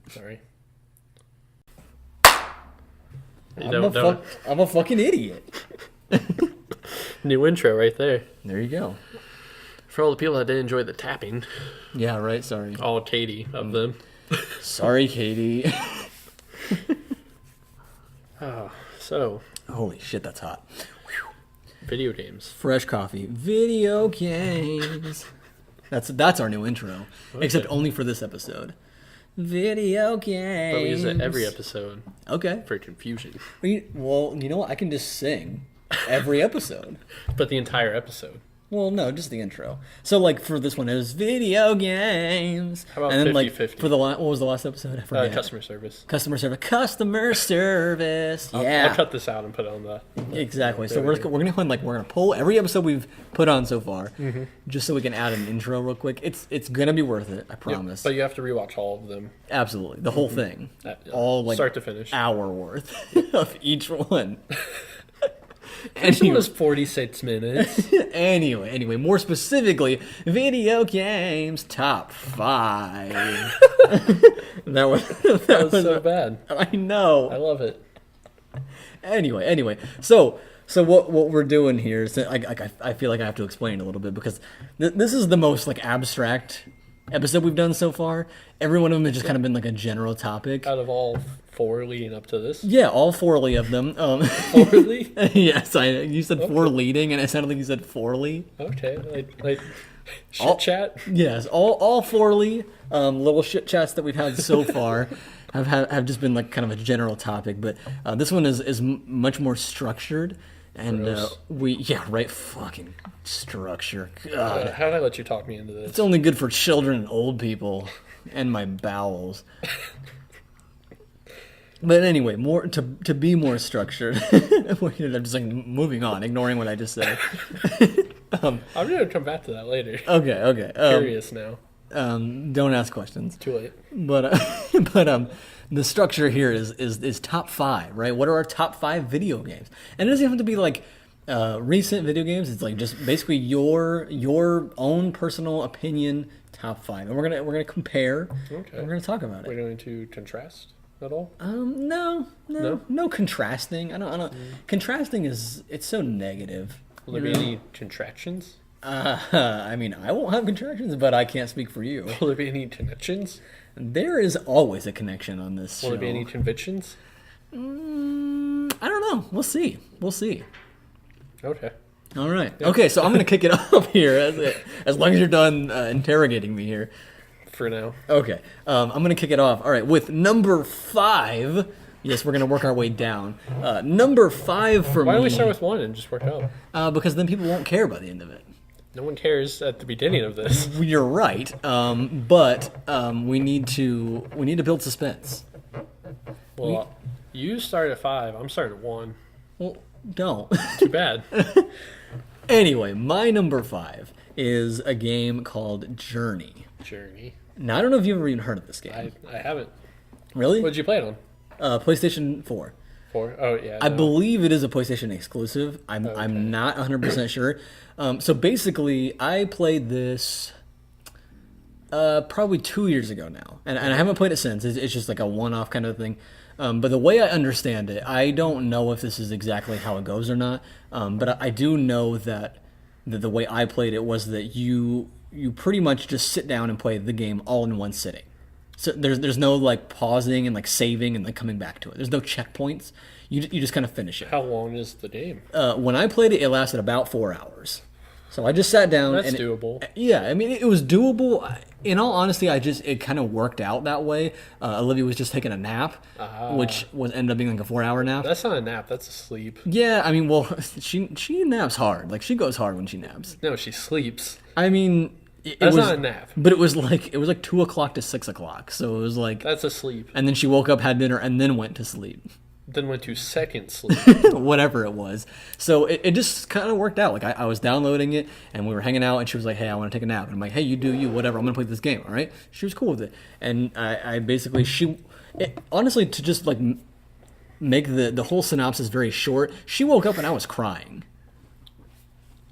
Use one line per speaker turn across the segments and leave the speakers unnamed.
Sorry.
I'm a fucking idiot.
New intro right there.
There you go.
For all the people that didn't enjoy the tapping.
Yeah, right. Sorry.
All Katie of them.
Sorry, Katie.
So.
Holy shit, that's hot.
Video games.
Fresh coffee. Video games. That's our new intro. Okay. Except only for this episode. Video games.
But we use it every episode.
Okay.
For confusion.
Well, you know what? I can just sing every episode.
But the entire episode.
Well, no, just the intro. So, like, for this one, it was video games.
How about
and then,
50-50?
Like, for what was the last episode? I forget.
Customer service.
Customer service. Yeah.
I'll cut this out and put it on the...
Exactly. So we're gonna pull every episode we've put on so far, just so we can add an intro real quick. It's gonna be worth it. I promise.
Yep, but you have to rewatch all of them.
Absolutely, the whole thing,
all like start to finish,
hour worth of each one.
Each one was 46 minutes.
Anyway, more specifically, video games top 5. that was
so bad.
I know.
I love it.
Anyway, so what we're doing here is that I feel like I have to explain a little bit because this is the most like abstract episode we've done so far. Every one of them has just kind of been like a general topic.
Out of all 4 leading up to this?
Yeah, all 4 of them.
4 lead?
Yes, you said okay. 4 leading, and it sounded like you said 4 lead.
Okay, like shit chat?
Yes, all 4 little shit chats that we've had so far have just been like kind of a general topic, but this one is much more structured. And fucking structure. God.
How did I let you talk me into this?
It's only good for children and old people and my bowels. But anyway, more to be more structured. I'm just like moving on, ignoring what I just said.
I'm going to come back to that later.
Okay.
Curious now.
Don't ask questions.
Too late.
But the structure here is top 5, right? What are our top 5 video games? And it doesn't have to be like recent video games. It's like just basically your own personal opinion top 5, and we're gonna compare. Okay. And we're gonna talk about it.
We're going to contrast at all?
No contrasting. I don't. Contrasting it's so negative.
Will there be any contractions?
I mean, I won't have contractions, but I can't speak for you.
Will there be any connections?
There is always a connection on this show.
Will there be any convictions?
I don't know. We'll see.
Okay.
All right. Yep. Okay, so I'm going to kick it off here as long as you're done interrogating me here.
For now.
Okay. I'm going to kick it off. All right, with number 5. Yes, we're going to work our way down. Number 5 for me.
Why don't we start with 1 and just work out?
Because then people won't care by the end of it.
No one cares at the beginning of this.
You're right, but we need to build suspense.
Well, you start at 5. I'm starting at 1.
Well, don't.
Too bad.
Anyway, my number 5 is a game called Journey. Now, I don't know if you've ever even heard of this game.
I haven't.
Really?
What did you play it on?
PlayStation 4.
4? Oh, yeah.
I believe it is a PlayStation exclusive. I'm not 100% sure. So basically, I played this probably 2 years ago now. And I haven't played it since. It's just like a one-off kind of thing. But the way I understand it, I don't know if this is exactly how it goes or not. But I do know that the way I played it was that you pretty much just sit down and play the game all in one sitting. So there's no like pausing and like saving and like coming back to it. There's no checkpoints. You just kind of finish it.
How long is the game?
When I played it, it lasted about 4 hours. So I just sat down.
That's doable.
I mean, it was doable. In all honesty, it kind of worked out that way. Olivia was just taking a nap, which ended up being like a 4-hour nap.
That's not a nap. That's a sleep.
Yeah, I mean, well, she naps hard. Like she goes hard when she naps.
No, she sleeps.
I mean.
That's not a nap.
But it was like 2 o'clock to 6 o'clock. So it was like...
That's a sleep.
And then she woke up, had dinner, and then went to sleep.
Then went to second sleep.
Whatever it was. So it just kind of worked out. Like I was downloading it, and we were hanging out, and she was like, hey, I want to take a nap. And I'm like, hey, you do you, whatever. I'm going to play this game, all right? She was cool with it. And I basically... honestly, to just like make the whole synopsis very short, she woke up and I was crying.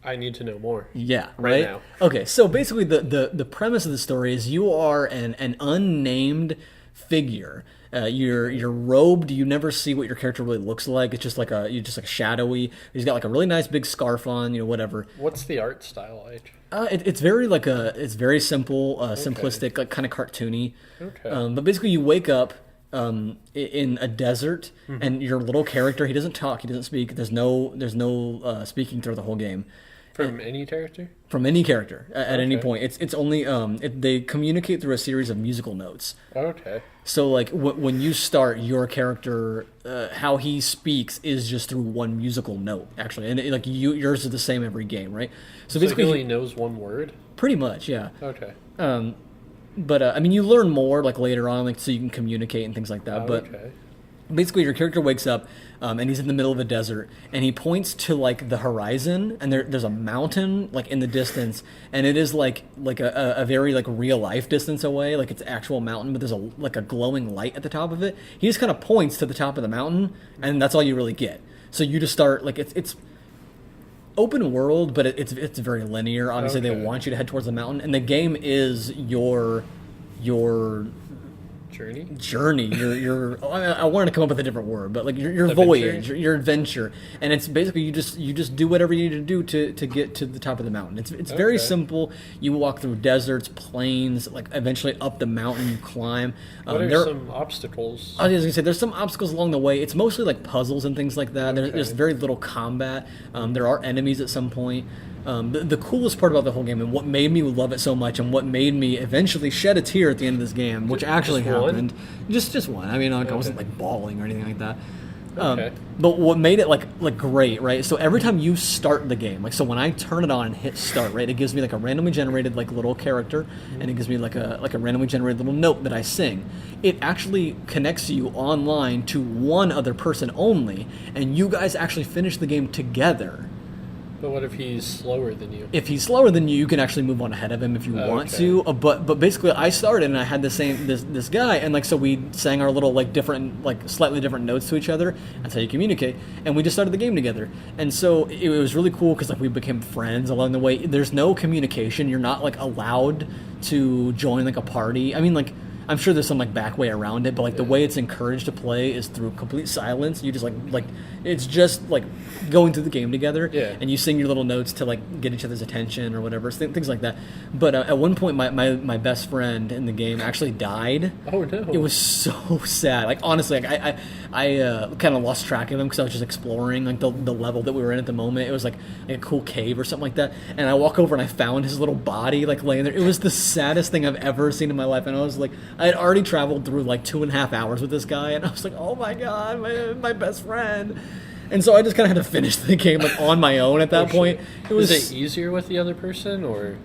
I need to know more.
Yeah, right
now.
Okay, so basically the premise of the story is you are an unnamed figure. You're robed. You never see what your character really looks like. It's just like you're just like shadowy. He's got like a really nice big scarf on, whatever.
What's the art style like?
It's very it's very simple, simplistic, like kind of cartoony.
Okay.
But basically, you wake up in a desert, and your little character, he doesn't talk, he doesn't speak. There's no speaking through the whole game.
From any character?
From any character at any point. It's only they communicate through a series of musical notes.
Okay.
So like when you start, your character, how he speaks is just through one musical note, actually, and yours is the same every game, right?
So basically, he only knows one word.
Pretty much, yeah.
Okay.
But I mean, you learn more like later on, like so you can communicate and things like that. But
okay.
Basically, your character wakes up, and he's in the middle of a desert, and he points to like the horizon, and there's a mountain like in the distance, and it is like a very like real life distance away, like it's actual mountain, but there's a glowing light at the top of it. He just kind of points to the top of the mountain, and that's all you really get. So you just start like it's open world, but it's very linear. Obviously,
Okay.
they want you to head towards the mountain, and the game is your
journey.
I wanted to come up with a different word, but like your
Adventure?
voyage, your adventure, and it's basically you just do whatever you need to do to get to the top of the mountain. It's very
Okay.
simple. You walk through deserts, plains, like eventually up the mountain you climb.
What are some obstacles?
I was gonna say there's some obstacles along the way. It's mostly like puzzles and things like that.
Okay.
There's very little combat. There are enemies at some point. The coolest part about the whole game, and what made me love it so much, and what made me eventually shed a tear at the end of this game, which actually
Just one?
happened, just one. I mean, I wasn't like bawling or anything like that.
Okay.
But what made it like great, right? So every time you start the game, like so when I turn it on and hit start, right, it gives me like a randomly generated like little character, and it gives me like a randomly generated little note that I sing. It actually connects you online to one other person only, and you guys actually finish the game together.
But what if he's slower than you?
If he's slower than you, you can actually move on ahead of him if you want to. But basically, I started and I had this guy, and like so we sang our little like different like slightly different notes to each other. That's how you communicate, and we just started the game together. And so it was really cool because like we became friends along the way. There's no communication. You're not like allowed to join like a party. I mean like. I'm sure there's some like back way around it, but like the way it's encouraged to play is through complete silence. You just like it's just like going through the game together, and you sing your little notes to like get each other's attention or whatever, things like that. But at one point, my best friend in the game actually died.
Oh no!
It was so sad. Like honestly, like I kind of lost track of him because I was just exploring like the level that we were in at the moment. It was like a cool cave or something like that, and I walk over and I found his little body like laying there. It was the saddest thing I've ever seen in my life, and I was like. I had already traveled through like 2.5 hours with this guy, and I was like, "Oh my god, my best friend!" And so I just kind of had to finish the game like on my own at that point. It was.
Is it easier with the other person, or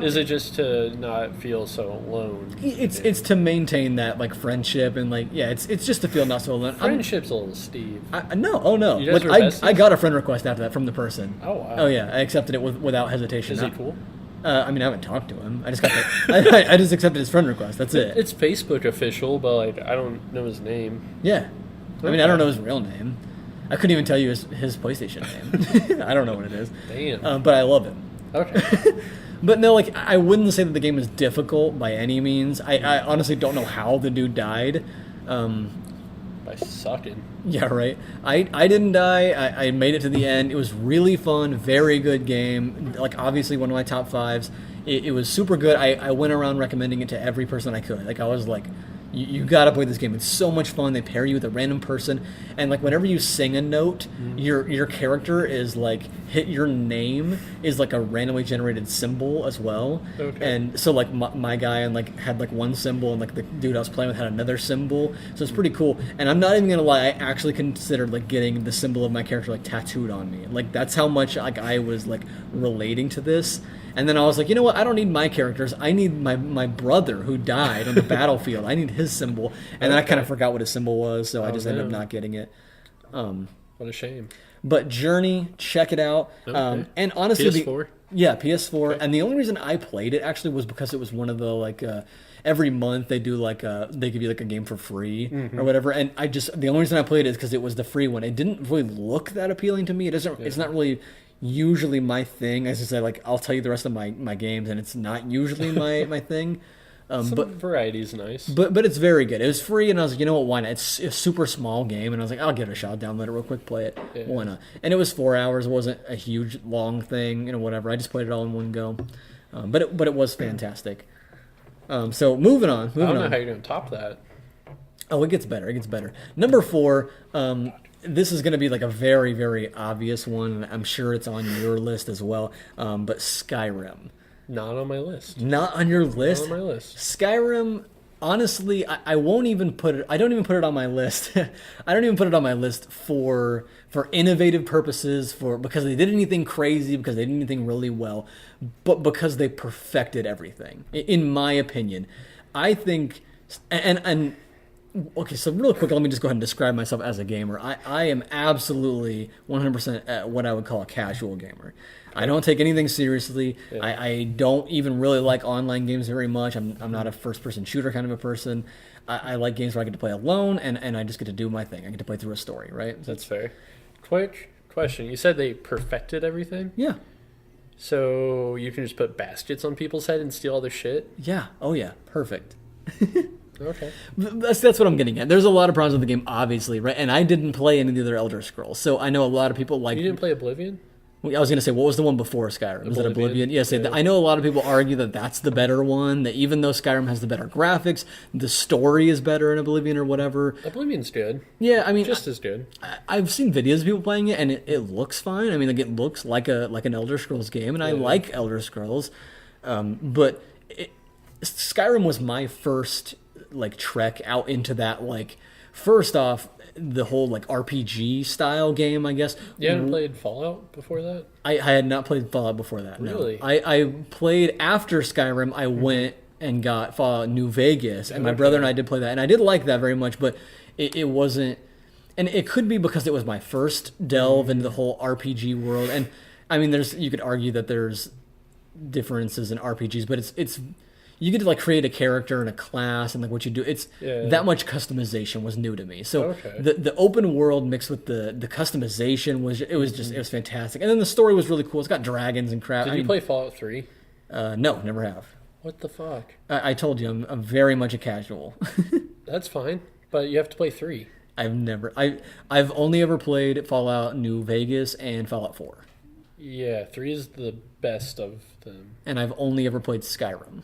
is it just to not feel so alone?
It's to maintain that like friendship and like it's just to feel not so alone.
Friendship's a little steep.
No.
You guys
Like
were
I got a friend request after that from the person.
Oh wow.
Oh yeah, I accepted it without hesitation.
Is he cool?
I mean, I haven't talked to him. I just got I just accepted his friend request. That's it.
It's Facebook official, but like I don't know his name.
Yeah. I mean, I don't know his real name. I couldn't even tell you his PlayStation name. I don't know what it is.
Damn.
But I love him.
Okay.
But no, like I wouldn't say that the game is difficult by any means. I honestly don't know how the dude died.
By sucking.
Yeah, right. I didn't die. I made it to the end. It was really fun. Very good game. Like, obviously, one of my top fives. It was super good. I went around recommending it to every person I could. Like, I was like, you gotta play this game. It's so much fun. They pair you with a random person, and like whenever you sing a note, your character is like your name is like a randomly generated symbol as well.
Okay.
And so like my guy and like had like one symbol, and like the dude I was playing with had another symbol. So it's pretty cool. And I'm not even gonna lie, I actually considered like getting the symbol of my character like tattooed on me. Like that's how much like I was like relating to this. And then I was like, you know what? I don't need my characters. I need my brother who died on the battlefield. I need his symbol. And then I kind of forgot what his symbol was, so I just ended up not getting it.
What a shame.
But Journey, check it out.
Okay.
And honestly,
PS4?
Yeah, PS4.
Okay.
And the only reason I played it actually was because it was one of the like every month they do like they give you like a game for free or whatever. And the only reason I played it is because it was the free one. It didn't really look that appealing to me. It doesn't. It's not really usually my thing. As I said, like I'll tell you the rest of my games, and it's not usually my thing.
Some variety is nice.
But it's very good. It was free, and I was like, you know what, why not? It's a super small game, and I was like, I'll give it a shot, download it real quick, play it. Yeah. Why not? And it was 4 hours. It wasn't a huge, long thing, whatever. I just played it all in one go. But it was fantastic. So moving on.
I don't know how you're going to top that.
Oh, it gets better. It gets better. Number 4, this is going to be like a very, very obvious one, and I'm sure it's on your list as well, but Skyrim.
Not on my list.
Not on your list?
Not on my list.
Skyrim, honestly, I won't even put it... I don't even put it on my list. I don't even put it on my list for innovative purposes, because they did anything crazy, because they did anything really well, but because they perfected everything, in my opinion. I think... And okay, so real quick, let me just go ahead and describe myself as a gamer. I am absolutely 100% what I would call a casual gamer. I don't take anything seriously. Yeah. I don't even really like online games very much. I'm not a first-person shooter kind of a person. I like games where I get to play alone, and I just get to do my thing. I get to play through a story, right?
That's fair. Quick question. You said they perfected everything?
Yeah.
So you can just put baskets on people's head and steal all their shit?
Yeah. Oh, yeah. Perfect.
Okay.
That's what I'm getting at. There's a lot of problems with the game, obviously, right? And I didn't play any of the other Elder Scrolls, so I know a lot of people like...
You didn't play Oblivion?
I was going to say, what was the one before Skyrim? Was it Oblivion? Yes, yeah. I know a lot of people argue that that's the better one, that even though Skyrim has the better graphics, the story is better in Oblivion or whatever.
Oblivion's good.
Yeah, I mean...
Just as good.
I've seen videos of people playing it, and it looks fine. I mean, like, it looks like an Elder Scrolls game, and I like Elder Scrolls. But Skyrim was my first, like, trek out into that, like... First off, the whole like RPG style game, I guess.
You hadn't played Fallout before that?
I had not played Fallout before that.
Really?
No. I played after Skyrim. I went and got Fallout New Vegas, and my brother and I did play that, and I did like that very much. But it wasn't, and it could be because it was my first delve into the whole RPG world. And I mean, you could argue that there's differences in RPGs, but it's. You get to like create a character and a class and like what you do. It's that much customization was new to me. So the open world mixed with the customization was fantastic. And then the story was really cool. It's got dragons and crap.
Did you play Fallout 3?
No, never have.
What the fuck?
I told you I'm very much a casual.
That's fine, but you have to play 3.
I've only ever played Fallout New Vegas and Fallout 4.
Yeah, 3 is the best of them.
And I've only ever played Skyrim.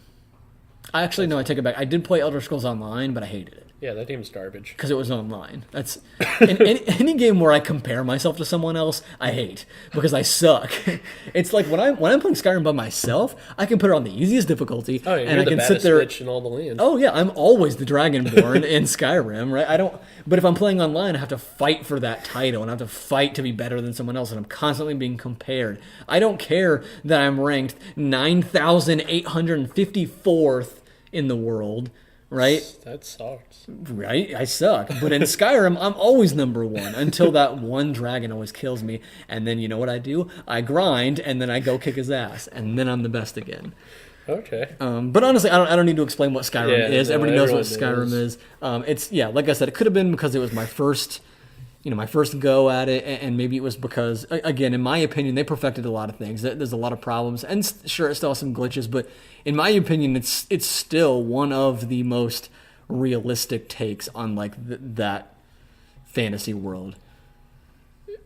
I take it back. I did play Elder Scrolls Online, but I hated it.
Yeah, that game's garbage.
Because it was online. That's any game where I compare myself to someone else, I hate because I suck. It's like when I'm playing Skyrim by myself, I can put it on the easiest difficulty, and I can sit there.
In all the land.
Oh yeah, I'm always the Dragonborn in Skyrim, right? But if I'm playing online, I have to fight for that title, and I have to fight to be better than someone else, and I'm constantly being compared. I don't care that I'm ranked 9,854th in the world. Right?
That sucks.
Right? I suck. But in Skyrim, I'm always number one until that one dragon always kills me. And then you know what I do? I grind, and then I go kick his ass. And then I'm the best again.
Okay.
But honestly, I don't need to explain what Skyrim is. Everybody knows what Skyrim is. It's, like I said, it could have been because it was my first go at it, and maybe it was because, again, in my opinion, they perfected a lot of things. There's a lot of problems, and sure, it still has some glitches, but in my opinion, it's still one of the most realistic takes on like that fantasy world.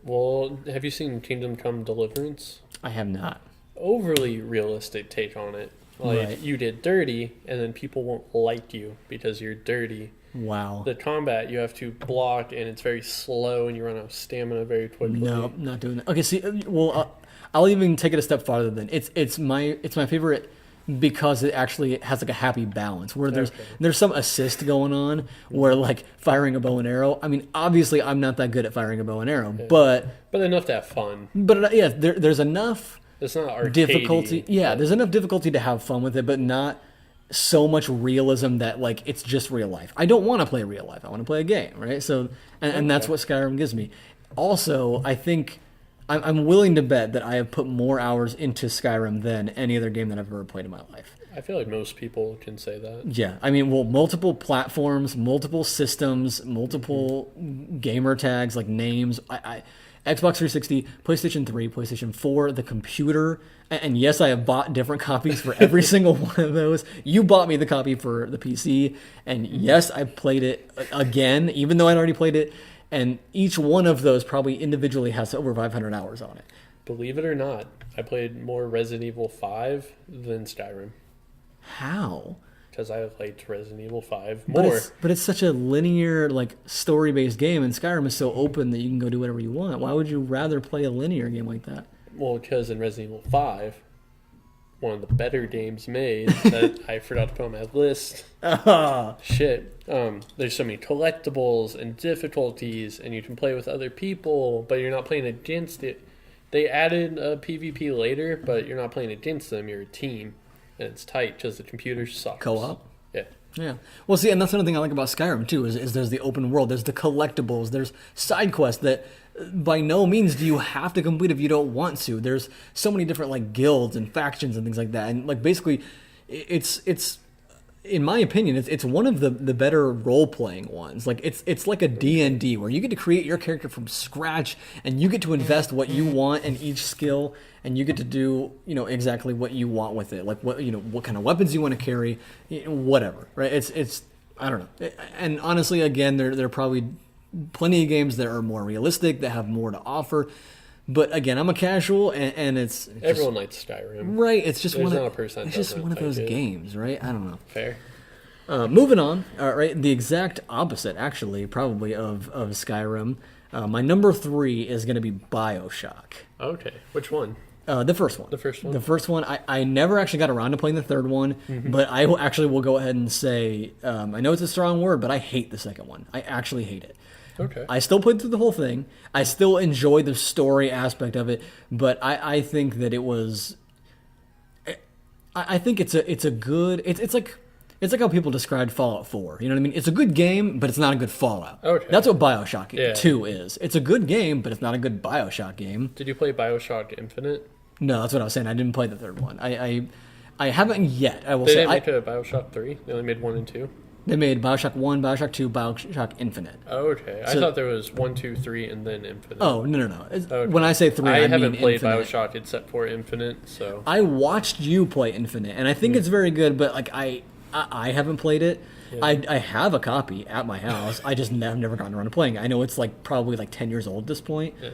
Well, have you seen Kingdom Come Deliverance?
I have not.
Overly realistic take on it. Like,
right.
You did dirty, and then people won't like you because you're dirty.
Wow.
The combat, you have to block, and it's very slow, and you run out of stamina very quickly.
No, not doing that. Okay, see, well, I'll even take it a step farther then. It's my favorite because it actually has like a happy balance where there's some assist going on where like firing a bow and arrow. I mean, obviously, I'm not that good at firing a bow and arrow, but
enough to have fun.
But yeah, there's enough.
It's not arcadey.
Difficulty. Yeah, there's enough difficulty to have fun with it, but not so much realism that like it's just real life. I don't want to play real life. I want to play a game, right? So, and that's what Skyrim gives me. Also, I think I'm willing to bet that I have put more hours into Skyrim than any other game that I've ever played in my life.
I feel like most people can say that.
Yeah, I mean, well, multiple platforms, multiple systems, multiple gamer tags, like names. Xbox 360, PlayStation 3, PlayStation 4, the computer. And yes, I have bought different copies for every single one of those. You bought me the copy for the PC. And yes, I played it again, even though I'd already played it. And each one of those probably individually has over 500 hours on it.
Believe it or not, I played more Resident Evil 5 than Skyrim.
How?
Because I liked Resident Evil 5 more.
But it's such a linear, like, story-based game, and Skyrim is so open that you can go do whatever you want. Why would you rather play a linear game like that?
Well, because in Resident Evil 5, one of the better games made that I forgot to put on my list. Shit. There's so many collectibles and difficulties, and you can play with other people, but you're not playing against it. They added a PvP later, but you're not playing against them. You're a team, and it's tight because the computer sucks.
Co-op?
Yeah.
Yeah. Well, see, and that's another thing I like about Skyrim, too, is there's the open world. There's the collectibles. There's side quests that by no means do you have to complete if you don't want to. There's so many different, like, guilds and factions and things like that. And, like, basically, it's in my opinion, it's one of the better role-playing ones. Like, it's like a D&D where you get to create your character from scratch, and you get to invest what you want in each skill, and you get to do, exactly what you want with it. Like, what kind of weapons you want to carry, whatever, right? It's I don't know. And honestly, again, there are probably plenty of games that are more realistic, that have more to offer. But again, I'm a casual, and it's
everyone likes Skyrim,
right? It's just
There's
one
not
of
a person
it's just one of those games, right? I don't know.
Fair.
Moving on, right? The exact opposite, actually, probably of Skyrim. My number 3 is going to be BioShock.
Okay, which one?
The first one.
The first one?
The first one. I never actually got around to playing the third one, but I actually will go ahead and say, I know it's a strong word, but I hate the second one. I actually hate it.
Okay.
I still played through the whole thing. I still enjoy the story aspect of it, but I think that it was. I think it's a good. It's like how people described Fallout 4. You know what I mean? It's a good game, but it's not a good Fallout.
Okay.
That's what BioShock 2 is. It's a good game, but it's not a good BioShock game.
Did you play BioShock Infinite?
No, that's what I was saying. I didn't play the third one. I haven't yet. I will
They
say.
didn't make a BioShock 3? They only made 1 and 2?
They made BioShock 1, BioShock 2, BioShock Infinite.
Oh, okay. I thought there was 1, 2, 3, and then Infinite.
Oh, no.
Okay.
When I say 3, I mean
haven't played
Infinite.
BioShock except for Infinite, so...
I watched you play Infinite, and I think it's very good, but like I haven't played it. Yeah. I have a copy at my house. I just have never gotten around to playing it. I know it's like probably like 10 years old at this point. Yeah.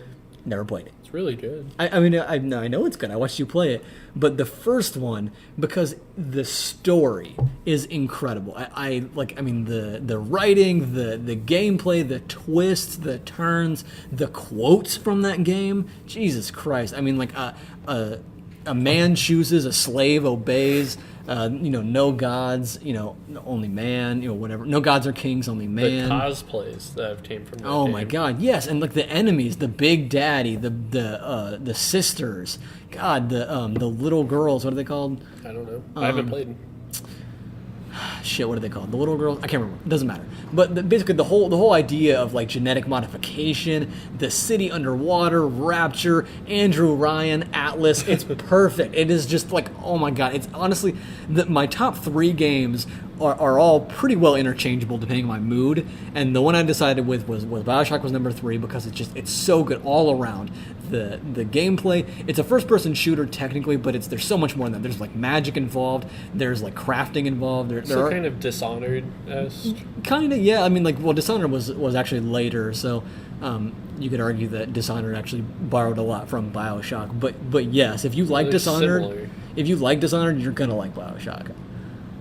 Never played it.
It's really good.
I mean, I know it's good. I watched you play it. But the first one, because the story is incredible. I mean, the writing, the gameplay, the twists, the turns, the quotes from that game. Jesus Christ. I mean, like, a man chooses, a slave obeys. No gods, only man, whatever. No gods or kings, only man.
The cosplays that came from that
Oh
game.
my god, yes, and like the enemies, the Big Daddy, the sisters, God, the little girls. What are they called?
I don't know. I haven't played.
Shit, what are they called? The little girls? I can't remember. It doesn't matter. But basically, the whole idea of like genetic modification, the city underwater, Rapture, Andrew Ryan, Atlas. It's perfect. It is just like, oh my god. It's honestly my top 3 games are all pretty well interchangeable depending on my mood. And the one I decided with was BioShock was number 3 because it's so good all around. The gameplay, it's a first-person shooter technically, but there's so much more than that. There's like magic involved. There's like crafting involved. There are
kind of Dishonored-esque.
Kind of, yeah. I mean, like, well, Dishonored was actually later, so you could argue that Dishonored actually borrowed a lot from BioShock. But yes, if you like Dishonored, you're gonna like BioShock.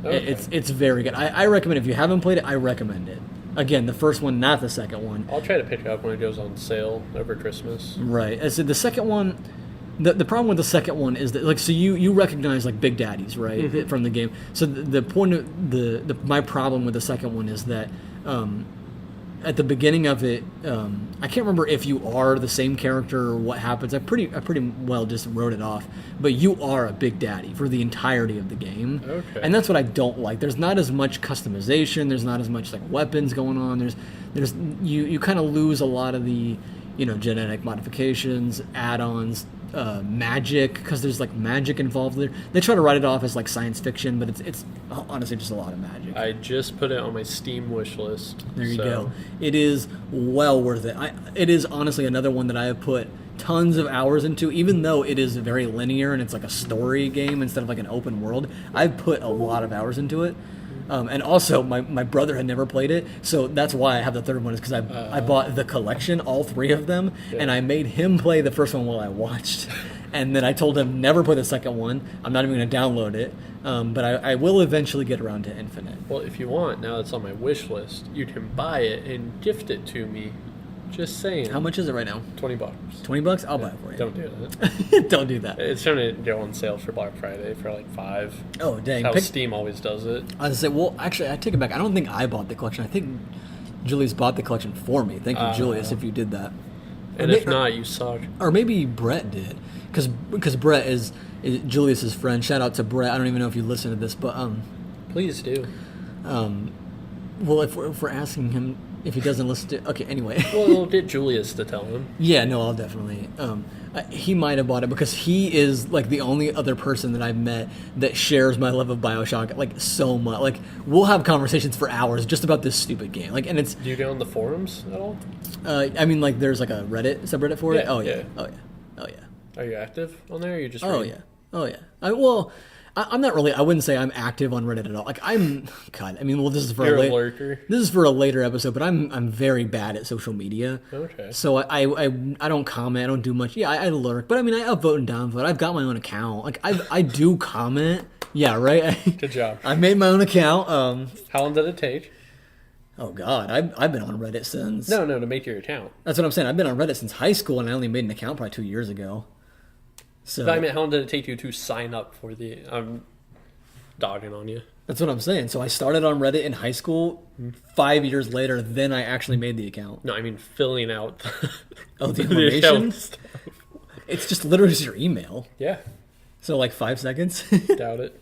Okay. It's very good. I recommend, if you haven't played it, I recommend it. Again, the first one, not the second one.
I'll try to pick it up when it goes on sale over Christmas.
Right. I said the second one. The problem with the second one is that, like, so you recognize like Big Daddies, right, from the game. So the point of my problem with the second one is that at the beginning of it, I can't remember if you are the same character or what happens. I pretty well just wrote it off. But you are a Big Daddy for the entirety of the game,
okay.
And that's what I don't like. There's not as much customization. There's not as much like weapons going on. You kind of lose a lot of the genetic modifications, add-ons, magic, because there's like magic involved there. They try to write it off as like science fiction, but it's honestly just a lot of magic.
I just put it on my Steam wish list.
There you go. It is well worth it. It is honestly another one that I have put tons of hours into, even though it is very linear and it's like a story game instead of like an open world. I've put a lot of hours into it. And also, my brother had never played it, so that's why I have the third one, is because I bought the collection, all three of them, and I made him play the first one while I watched. And then I told him never play the second one. I'm not even going to download it, but I will eventually get around to Infinite.
Well, if you want, now it's on my wish list, you can buy it and gift it to me. Just saying.
How much is it right now?
$20.
$20? I'll buy it for you.
Don't do that.
Don't do that.
It's trying to go on sale for Black Friday for like $5.
Oh, dang.
That's how Steam always does it.
I was going to say, well, actually, I take it back. I don't think I bought the collection. I think Julius bought the collection for me. Thank you, Julius, if you did that.
And if not, you suck.
Or maybe Brett did. Because Brett is Julius's friend. Shout out to Brett. I don't even know if you listen to this, but...
Please do.
Well, if we're asking him... If he doesn't listen to... Okay, anyway.
Well, we'll get Julius to tell him.
Yeah, no, I'll definitely... he might have bought it because he is, like, the only other person that I've met that shares my love of BioShock, like, so much. Like, we'll have conversations for hours just about this stupid game. Like, and it's...
Do you go on the forums at all?
I mean, like, there's, like, a Reddit subreddit for it?
Yeah,
Oh, yeah.
yeah.
Oh, yeah. Oh, yeah.
Are you active on there, or are you just
Oh,
reading?
yeah. Oh, yeah. I'm not really. I wouldn't say I'm active on Reddit at all. Like God. I mean, well, this is for
You're a lurker.
This is for a later episode, but I'm very bad at social media.
Okay.
So I don't comment. I don't do much. Yeah, I lurk, but I mean, I upvote and downvote. I've got my own account. Like I do comment. Yeah, right.
Good job.
I made my own account.
How long did it take?
Oh God, I've been on Reddit since.
No, to make your account.
That's what I'm saying. I've been on Reddit since high school, and I only made an account probably 2 years ago. So
I mean, how long did it take you to sign up for the? I'm dogging on you.
That's what I'm saying. So I started on Reddit in high school. 5 years later, then I actually made the account.
No, I mean filling out.
The information.
stuff.
It's just literally just your email.
Yeah.
So like 5 seconds.
Doubt it.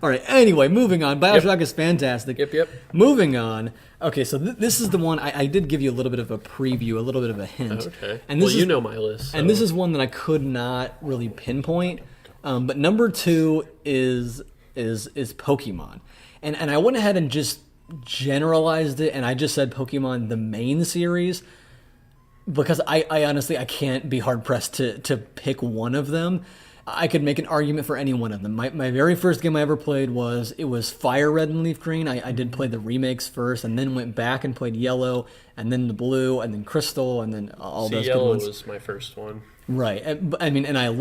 All right. Anyway, moving on. BioShock is fantastic.
Yep.
Moving on. Okay, so this is the one I did give you a little bit of a preview, a little bit of a hint.
Okay.
And this
you know my list. So.
And this is one that I could not really pinpoint. But number 2 is Pokemon, and I went ahead and just generalized it, and I just said Pokemon the main series because I honestly I can't be hard pressed to pick one of them. I could make an argument for any one of them. My very first game I ever played was Fire Red and Leaf Green. I did play the remakes first, and then went back and played Yellow, and then the Blue, and then Crystal, and then all those good ones.
Yellow was my first one.
Right. I mean, and I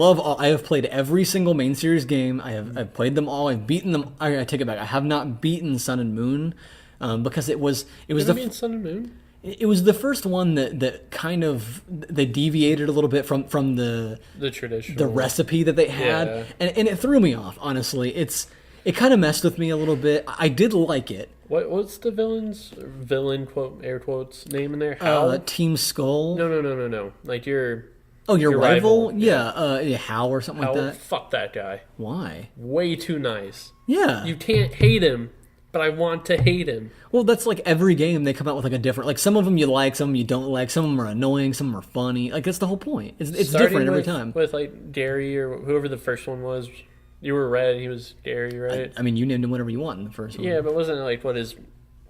have played every single main series game. I've played them all. I've beaten them. I take it back. I have not beaten Sun and Moon because it was
Sun and Moon.
It was the first one that kind of they deviated a little bit from the
traditional
recipe that they had,
yeah.
and it threw me off. Honestly, it kind of messed with me a little bit. I did like it.
What's the villain quote air quotes name in there? Hal?
Team Skull.
No. Like your
rival? Yeah, Hal or something like that.
Fuck that guy.
Why?
Way too nice.
Yeah.
You can't hate him, but I want to hate him.
Well, that's like every game they come out with like a different. Like some of them you like, some of them you don't like. Some of them are annoying, some of them are funny. Like that's the whole point. It's different every time.
With like Gary or whoever the first one was. You were Red, he was Gary, right?
I mean, you named him whatever you want in the first one.
Yeah, but wasn't it like what his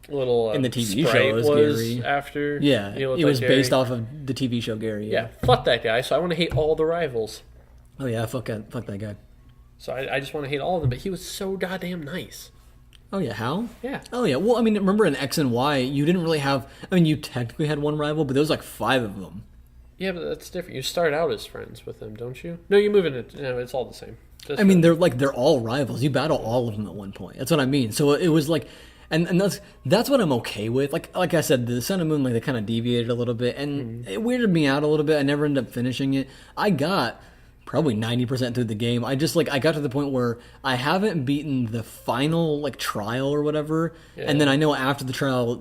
little
in the TV
Sprite
show
was
Gary.
After?
Yeah, it was based off of the TV show Gary.
Yeah, fuck that guy. So I want to hate all the rivals.
Oh yeah, fuck that guy.
So I just want to hate all of them. But he was so goddamn nice.
Oh yeah, Hal?
Yeah.
Oh yeah. Well, I mean, remember in X and Y, you didn't really have. I mean, you technically had one rival, but there was like 5 of them.
Yeah, but that's different. You start out as friends with them, don't you? No, you move in it. No, it's all the same.
I mean, they're all rivals. You battle all of them at one point. That's what I mean. So it was like, and that's what I'm okay with. Like I said, the Sun and Moon, like they kind of deviated a little bit, and it weirded me out a little bit. I never ended up finishing it. I got probably 90% through the game. I got to the point where I haven't beaten the final like trial or whatever, and then I know after the trial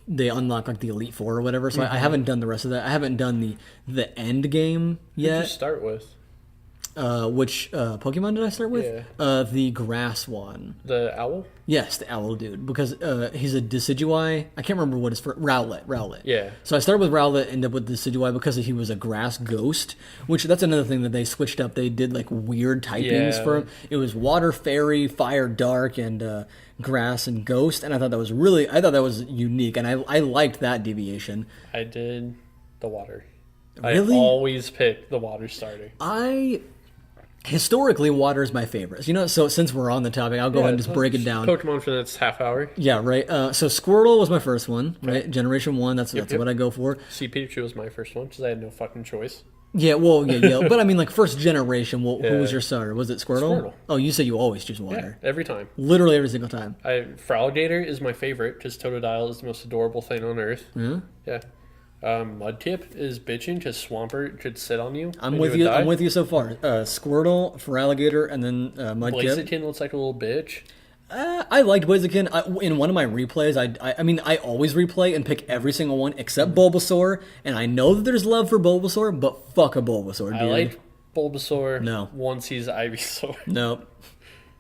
they unlock like the Elite Four or whatever. So I haven't done the rest of that. I haven't done the end game yet.
Who'd you start with?
Which Pokemon did I start with?
Yeah.
The grass one.
The owl?
Yes, the owl dude. Because he's a Decidueye. I can't remember what his first... Rowlet.
Yeah.
So I started with Rowlet, ended up with Decidueye because he was a grass ghost. Which, that's another thing that they switched up. They did, like, weird typings for him. It was water, fairy, fire, dark, and grass and ghost. And I thought that was unique. And I liked that deviation.
I did the water.
Really?
I always pick the water starter.
Historically, water is my favorite. So since we're on the topic, I'll go ahead and just break it down.
Pokemon for the next half hour.
Yeah, right. So Squirtle was my first one, right? Generation 1, that's what I go for.
See, Pikachu was my first one, because I had no fucking choice.
Yeah, but I mean, like, first generation, who was your starter? Was it Squirtle? Oh, you said you always choose water.
Yeah, every time.
Literally every single time.
Fraligator is my favorite, because Totodile is the most adorable thing on Earth.
Yeah?
Yeah. Mudkip is bitching because Swampert could sit on you.
I'm with you so far. Squirtle, Feraligatr, and then Mudkip.
Blaziken looks like a little bitch.
I liked Blaziken. In one of my replays, I always replay and pick every single one except Bulbasaur, and I know that there's love for Bulbasaur, but fuck a Bulbasaur, dude.
I like Bulbasaur.
No.
Once he's Ivysaur.
No.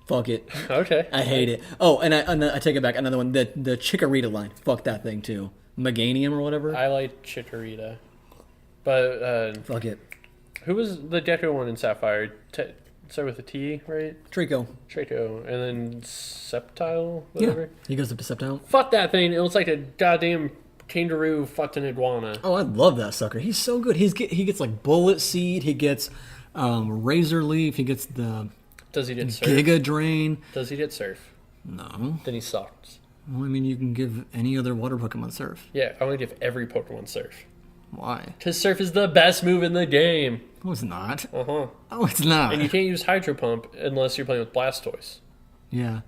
Fuck it.
Okay.
I hate it. Oh, and I take it back. Another one. The Chikorita line. Fuck that thing too. Meganium or whatever.
I like Chikorita. But
fuck it.
Who was the Deco one in Sapphire? Start with a T, right?
Trico.
And then Sceptile, whatever.
Yeah, he goes up to Sceptile.
Fuck that thing. It looks like a goddamn kangaroo fucked an iguana.
Oh, I love that sucker. He's so good. He gets like Bullet Seed. He gets Razor Leaf. He gets the...
Does he get Surf?
Giga Drain.
Does he get Surf?
No.
Then he sucks.
Well, I mean, you can give any other water Pokemon Surf.
Yeah, I want to give every Pokemon Surf.
Why?
Because Surf is the best move in the game.
No, it's not.
Uh-huh.
Oh, it's not.
And you can't use Hydro Pump unless you're playing with Blastoise.
Yeah.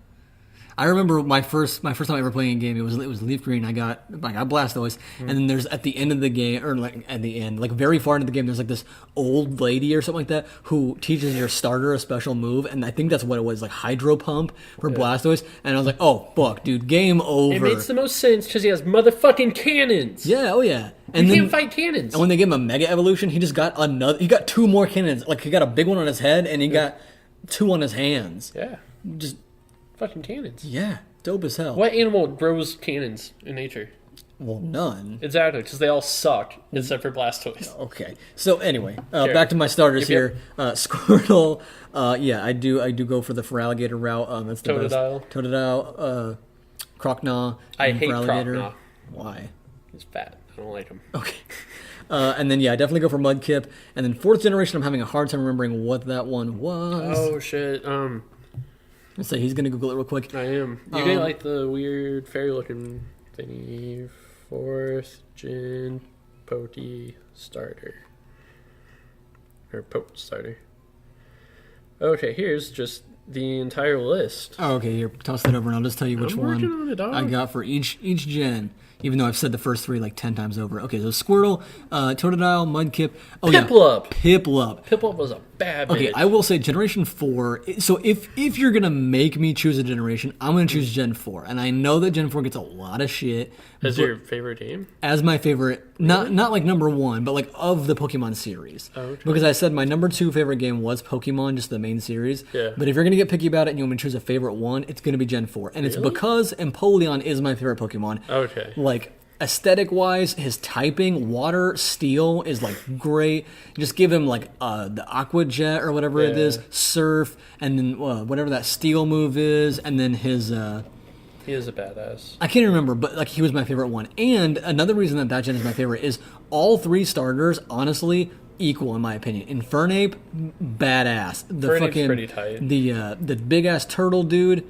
I remember my first time ever playing a game. It was Leaf Green. I got Blastoise, and then there's at the end of the game, or like at the end, like very far into the game, there's like this old lady or something like that who teaches your starter a special move, and I think that's what it was, like Hydro Pump for Blastoise. And I was like, oh fuck, dude, game over.
It makes the most sense because he has motherfucking cannons.
Yeah, oh yeah.
And you can't fight cannons.
And when they gave him a Mega Evolution, he just got he got 2 more cannons. Like he got a big one on his head, and he got 2 on his hands.
Yeah.
Just.
Fucking cannons.
Yeah, dope as hell.
What animal grows cannons in nature?
Well, none.
Exactly, because they all suck, except for Blastoise.
Okay. So anyway, back to my starters here. Squirtle. I do go for the Feraligatr route. That's the
Totodile.
Best. Totodile. Croconaw.
I hate Croconaw.
Why?
He's fat. I don't like him.
Okay. And then, I definitely go for Mudkip. And then 4th generation, I'm having a hard time remembering what that one was.
Oh, shit.
Let's say he's going to Google it real quick.
I am. You get like the weird fairy-looking thingy. 4th gen Pokey starter. Or Poke starter. Okay, here's just the entire list.
Oh, okay. Here, toss that over and I'll just tell you which one
on it,
I got for each gen. Even though I've said the first 3 like 10 times over. Okay, so Squirtle, Totodile, Mudkip. Oh,
Piplup.
Yeah. Piplup.
Piplup was a bad bitch.
Okay, I will say Generation 4. So if you're going to make me choose a generation, I'm going to choose Gen 4. And I know that Gen 4 gets a lot of shit.
As your favorite game?
As my favorite. Not like number 1, but like of the Pokemon series.
Oh, okay.
Because I said my number 2 favorite game was Pokemon, just the main series.
Yeah.
But if you're going to get picky about it and you want me to choose a favorite one, it's going to be Gen 4. And it's because Empoleon is my favorite Pokemon.
Okay.
Like, aesthetic-wise, his typing, water, steel, is, like, great. Just give him, like, the Aqua Jet or whatever it is, Surf, and then whatever that steel move is, and then his...
he is a badass.
I can't remember, but, like, he was my favorite one. And another reason that gen is my favorite is all 3 starters, honestly, equal in my opinion. Infernape, badass. The
Infernape's
fucking
pretty tight.
The big ass turtle dude,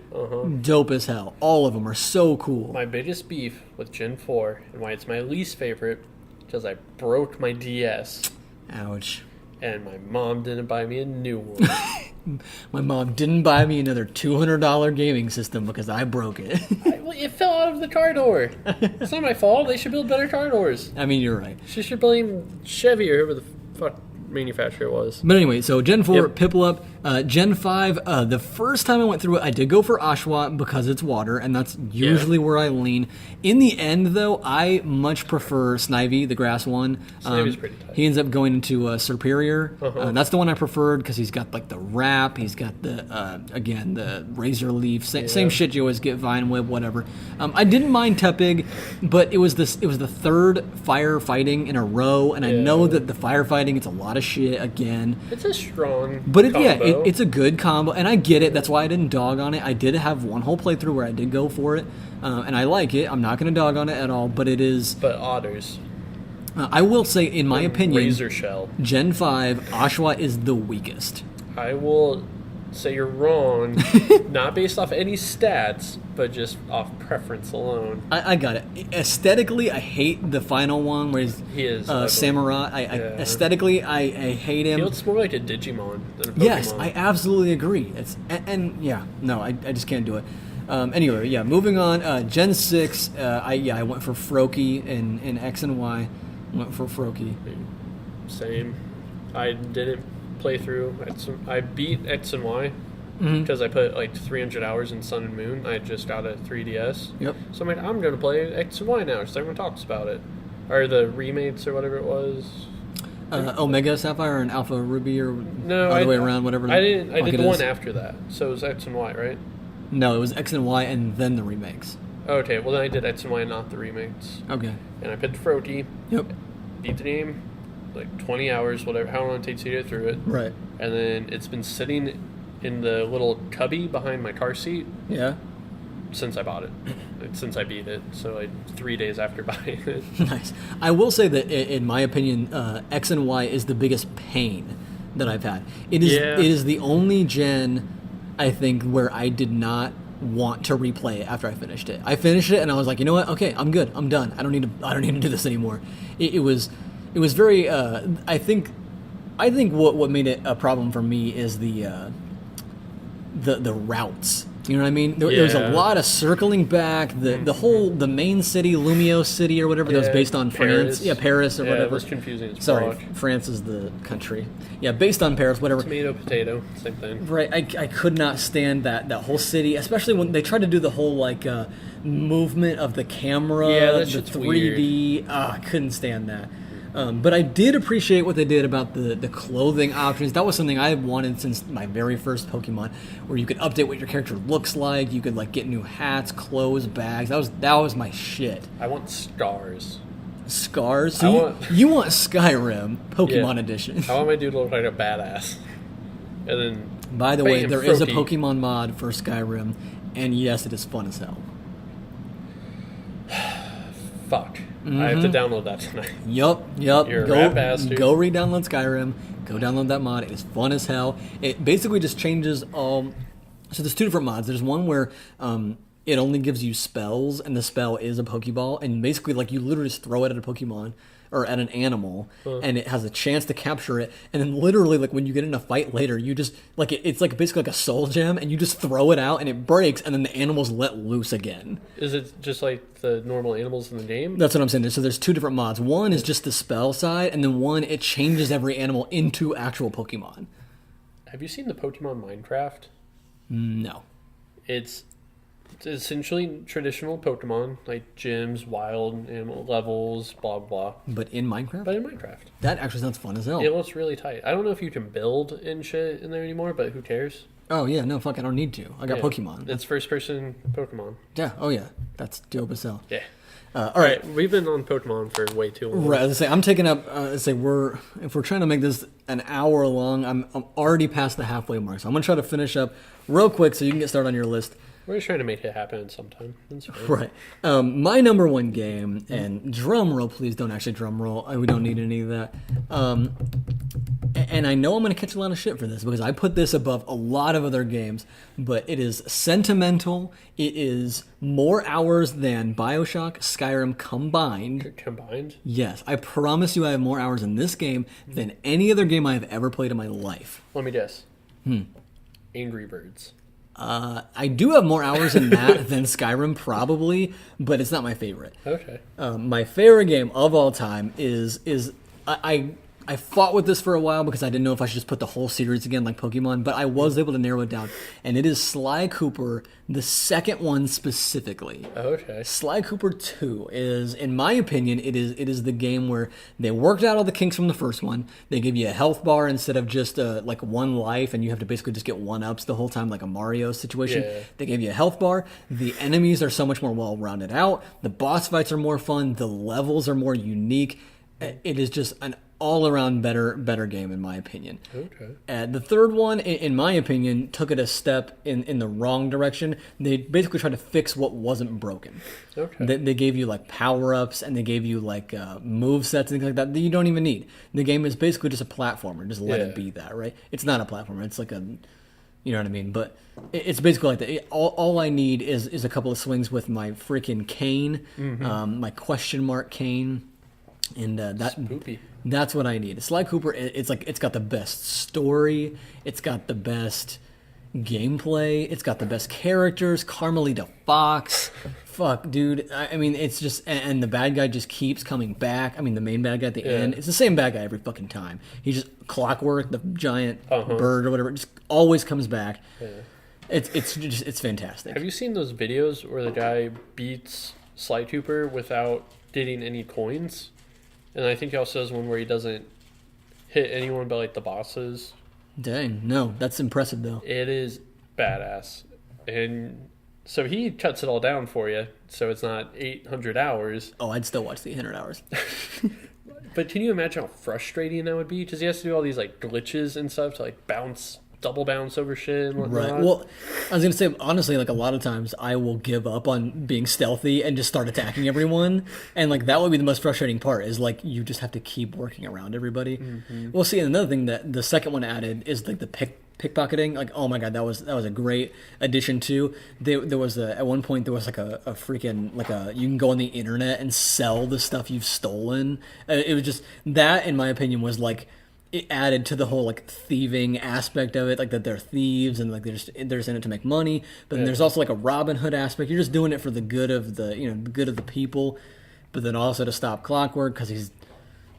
dope as hell. All of them are so cool.
My biggest beef with Gen 4 and why it's my least favorite because I broke my DS.
Ouch.
And my mom didn't buy me a new one.
My mom didn't buy me another $200 gaming system because I broke it.
It fell out of the car door. It's not my fault. They should build better car doors.
I mean, you're right.
She should blame Chevy or whoever the fuck manufacturer it was.
But anyway, so Gen 4, Piplup, Gen 5, the first time I went through it, I did go for Oshawott because it's water, and that's usually where I lean. In the end, though, I much prefer Snivy, the grass one.
Snivy's pretty tight.
He ends up going into Superior. That's the one I preferred because he's got like the wrap, he's got the, again, the razor leaf, same shit you always get, vine whip, whatever. I didn't mind Tepig, but it was the third firefighting in a row, and I know that the firefighting, it's a lot of shit again.
It's a strong
But
combo.
it's a good combo, and I get it. That's why I didn't dog on it. I did have one whole playthrough where I did go for it, and I like it. I'm not going to dog on it at all, but it is...
But otters.
I will say, in my opinion,
Razor Shell.
Gen 5, Oshawott is the weakest.
I will say you're wrong, not based off any stats, but just off preference alone.
I got it. Aesthetically, I hate the final one where
He is
Samurai. Aesthetically, I hate him.
He looks more like a Digimon than a Pokemon.
Yes, I absolutely agree. I just can't do it. Anyway, moving on. Gen 6, I went for Froakie in X and Y. Went for Froakie.
Same. I didn't play through. I beat X and Y because I put like 300 hours in Sun and Moon. I just got a 3DS.
Yep.
So I'm like, I'm going to play X and Y now because everyone talks about it. Or the remakes or whatever it was.
Omega Sapphire and Alpha Ruby or
No,
other way around, whatever.
I did the one after that. So it was X and Y, right?
No, it was X and Y and then the remakes.
Okay, well then I did X and Y, not the remakes.
Okay.
And I picked Froakie.
Yep.
Beat the game, like 20 hours, whatever, how long it takes you to get through it.
Right.
And then it's been sitting in the little cubby behind my car seat.
Yeah.
Since I bought it. Since I beat it. So like 3 days after buying it.
Nice. I will say that, in my opinion, X and Y is the biggest pain that I've had. It is the only gen, I think, where I did not want to replay it after I finished it. I finished it and I was like, you know what? Okay, I'm good. I'm done. I don't need to do this anymore. It was very. I think what made it a problem for me is the routes. You know what I mean? There was a lot of circling back. The main city, Lumio City or whatever, that was based on
Paris.
France. Yeah, Paris or whatever.
It was confusing as
Sorry,
fuck.
France is the country. Yeah, based on Paris, whatever.
Tomato, potato, same thing.
Right, I could not stand that whole city, especially when they tried to do the whole movement of the camera,
that
the
shit's
3D. I couldn't stand that. But I did appreciate what they did about the clothing options. That was something I wanted since my very first Pokemon, where you could update what your character looks like. You could get new hats, clothes, bags. That was my shit.
I want scars.
Scars? So you want Skyrim Pokemon Edition.
I want my dude to look like a badass. And then,
by the way, there is a
Froakie.
Pokemon mod for Skyrim, and yes, it is fun as hell.
Fuck. I have to download that tonight.
Yup.
You're a rat bastard.
Go re-download Skyrim. Go download that mod. It is fun as hell. It basically just changes So there's two different mods. There's one where it only gives you spells, and the spell is a Pokeball, and basically you literally just throw it at a Pokemon or at an animal, and it has a chance to capture it, and then literally when you get in a fight later, you just it's basically like a soul gem, and you just throw it out and it breaks, and then the animals let loose again.
Is it just like the normal animals in the game?
That's what I'm saying. So there's two different mods. One is just the spell side, and then one, it changes every animal into actual Pokemon.
Have you seen the Pokemon Minecraft?
No.
It's essentially traditional Pokemon, like gyms, wild animal levels, blah blah.
But in Minecraft?
But in Minecraft.
That actually sounds fun as hell.
It looks really tight. I don't know if you can build and shit in there anymore, but who cares?
Oh yeah, no, fuck, I don't need to. I got Pokemon.
It's first person Pokemon.
Yeah, oh yeah. That's dope as hell.
Yeah.
All right.
We've been on Pokemon for way too long.
Right, as I say, I'm taking up. If we're trying to make this an hour long, I'm already past the halfway mark. So I'm gonna try to finish up real quick so you can get started on your list.
We're just trying to make it happen sometime. That's fine.
Right. My number one game, and drum roll, please don't actually drum roll. We don't need any of that. And I know I'm going to catch a lot of shit for this because I put this above a lot of other games, but it is sentimental. It is more hours than BioShock, Skyrim combined.
Combined?
Yes. I promise you I have more hours in this game than any other game I have ever played in my life.
Let me guess. Angry Birds.
I do have more hours in that than Skyrim, probably, but it's not my favorite.
Okay.
My favorite game of all time is I fought with this for a while because I didn't know if I should just put the whole series again like Pokemon, but I was able to narrow it down. And it is Sly Cooper, the second one specifically.
Okay.
Sly Cooper 2 is, in my opinion, it is the game where they worked out all the kinks from the first one. They give you a health bar instead of just like one life, and you have to basically just get one-ups the whole time like a Mario situation.
Yeah.
They gave you a health bar. The enemies are so much more well-rounded out. The boss fights are more fun. The levels are more unique. It is just an all-around better game in my opinion.
Okay.
The third one, in my opinion, took it a step in the wrong direction. They basically tried to fix what wasn't broken.
Okay.
They gave you like power-ups, and they gave you like move sets and things like that you don't even need. The game is basically just a platformer. Just let it be that, right? It's not a platformer. It's like a, you know what I mean? But it's basically like that. All I need is a couple of swings with my freaking cane, my question mark cane, and that's what I need. Sly Cooper, it's got the best story, it's got the best gameplay, it's got the best characters. Carmelita Fox, fuck, dude. I mean, it's just, and the bad guy just keeps coming back. I mean, the main bad guy at the end, it's the same bad guy every fucking time. He's just Clockwork, the giant bird or whatever. It just always comes back. Yeah. It's fantastic.
Have you seen those videos where the guy beats Sly Cooper without getting any coins? And I think he also has one where he doesn't hit anyone but like the bosses.
Dang, no, that's impressive though.
It is badass. And so he cuts it all down for you, so it's not 800 hours.
Oh, I'd still watch the 800 hours.
But can you imagine how frustrating that would be? Because he has to do all these like glitches and stuff to like double bounce over shit and whatnot.
Right. Well, I was going to say, honestly, like a lot of times I will give up on being stealthy and just start attacking everyone. And like that would be the most frustrating part is like you just have to keep working around everybody. Mm-hmm. Well, see, another thing that the second one added is like the pickpocketing. Like, oh my God, that was a great addition too. There was at one point there was like a freaking, like you can go on the internet and sell the stuff you've stolen. It was just, that in my opinion was like, it added to the whole like thieving aspect of it, like that they're thieves and like they're just in it to make money. But then there's also like a Robin Hood aspect. You're just doing it for the good of the good of the people, but then also to stop Clockwork because he's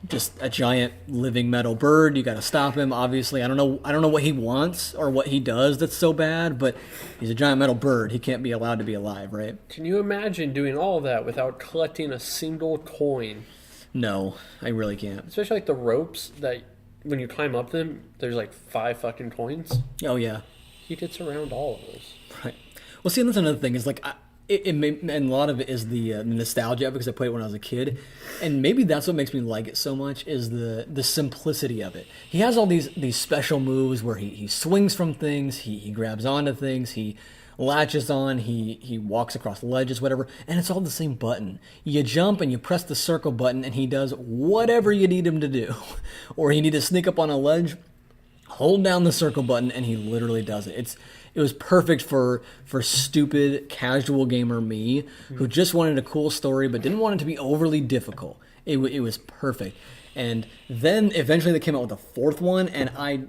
just a giant living metal bird. You got to stop him. Obviously, I don't know what he wants or what he does that's so bad, but he's a giant metal bird. He can't be allowed to be alive, right?
Can you imagine doing all of that without collecting a single coin?
No, I really can't.
Especially like the ropes that. When you climb up them, there's like 5 fucking coins.
Oh, yeah.
He gets around all of those.
Right. Well, see, and that's another thing is like, and a lot of it is the nostalgia because I played it when I was a kid. And maybe that's what makes me like it so much is the simplicity of it. He has all these special moves where he swings from things, he grabs onto things, he latches on, he walks across ledges, whatever, and it's all the same button. You jump and you press the circle button and he does whatever you need him to do. Or you need to sneak up on a ledge, hold down the circle button and he literally does it. It was perfect for stupid casual gamer me who just wanted a cool story but didn't want it to be overly difficult. It was perfect. And then eventually they came out with a fourth one and I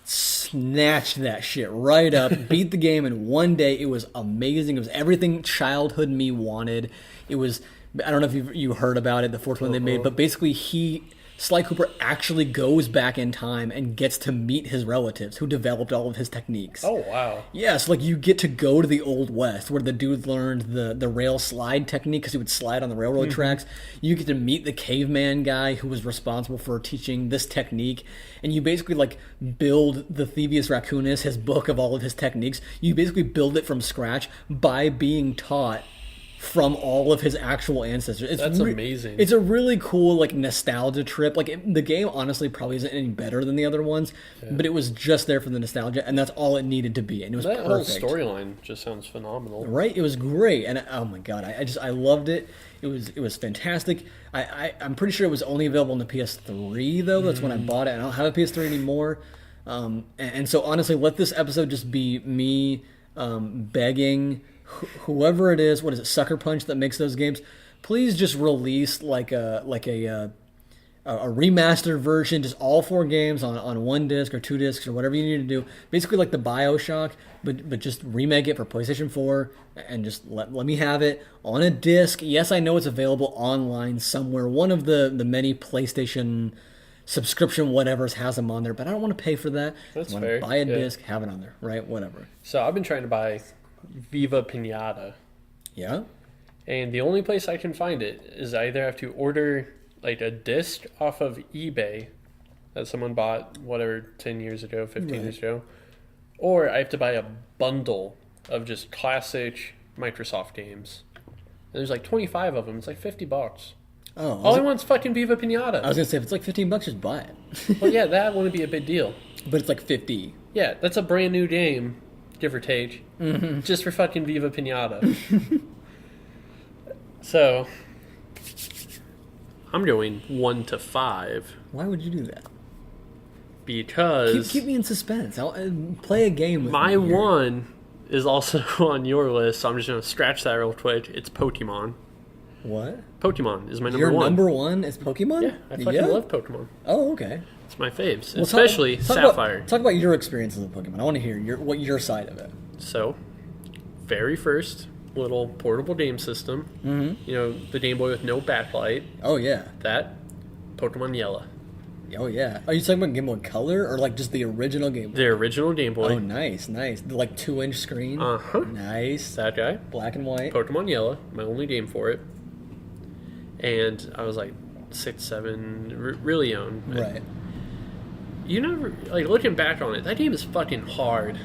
snatched that shit right up, beat the game in one day. It was amazing. It was everything childhood me wanted. It was, I don't know if you heard about it, the fourth one they made, but basically Sly Cooper actually goes back in time and gets to meet his relatives who developed all of his techniques.
Oh, wow.
Yes, like you get to go to the Old West where the dude learned the rail slide technique because he would slide on the railroad tracks. You get to meet the caveman guy who was responsible for teaching this technique. And you basically like build the Thievius Raccoonus, his book of all of his techniques. You basically build it from scratch by being taught from all of his actual ancestors.
That's amazing.
It's a really cool like nostalgia trip. Like the game honestly probably isn't any better than the other ones, but it was just there for the nostalgia, and that's all it needed to be. And it was
that
perfect.
Whole storyline just sounds phenomenal.
Right? It was great, and oh my God, I loved it. It was fantastic. I'm pretty sure it was only available on the PS3 though. That's when I bought it. I don't have a PS3 anymore, and so honestly, let this episode just be me begging whoever it is, what is it, Sucker Punch that makes those games, please just release like a remastered version, just all 4 games on 1 disc or 2 discs or whatever you need to do. Basically like the BioShock, but just remake it for PlayStation 4 and just let me have it on a disc. Yes, I know it's available online somewhere. One of the many PlayStation subscription, whatever's has them on there, but I don't want to pay for that.
That's
I want
fair.
to buy a
Yeah.
disc, have it on there, right? Whatever.
So I've been trying to buy Viva Pinata,
Yeah.
and the only place I can find it is I either have to order like a disc off of eBay that someone bought, whatever, 10 years ago, 15 years ago, or I have to buy a bundle of just classic Microsoft games. And there's like 25 of them. It's like $50.
Oh,
All I want's fucking Viva Pinata.
I was gonna say if it's like $15, just buy it.
Well, yeah, that wouldn't be a big deal.
But it's like 50.
Yeah, that's a brand new game, give or take, just for fucking Viva Pinata. So, I'm going 1 to 5
Why would you do that?
because
Keep me in suspense. I'll play a game with
my
me here.
one is also on your list, so I'm just going to scratch that real quick. It's Pokemon.
What?
Pokemon is my number
Your
one.
number one is Pokemon?
Yeah, I fucking love Pokemon.
Oh, okay.
It's my faves,
Well,
especially
talk
Sapphire.
Talk about your experiences with Pokemon. I want to hear what your side of it.
So, very first little portable game system.
Mm-hmm.
You know, the Game Boy with no backlight.
Oh, yeah.
That, Pokemon Yellow.
Oh, yeah. Are you talking about Game Boy Color or like just the original Game Boy?
The original Game Boy.
Oh, nice. The like 2-inch screen.
Uh-huh.
Nice.
That guy.
Black and white.
Pokemon Yellow, my only game for it. And I was like 6, 7, really young.
Right.
You never, like, looking back on it, that game is fucking hard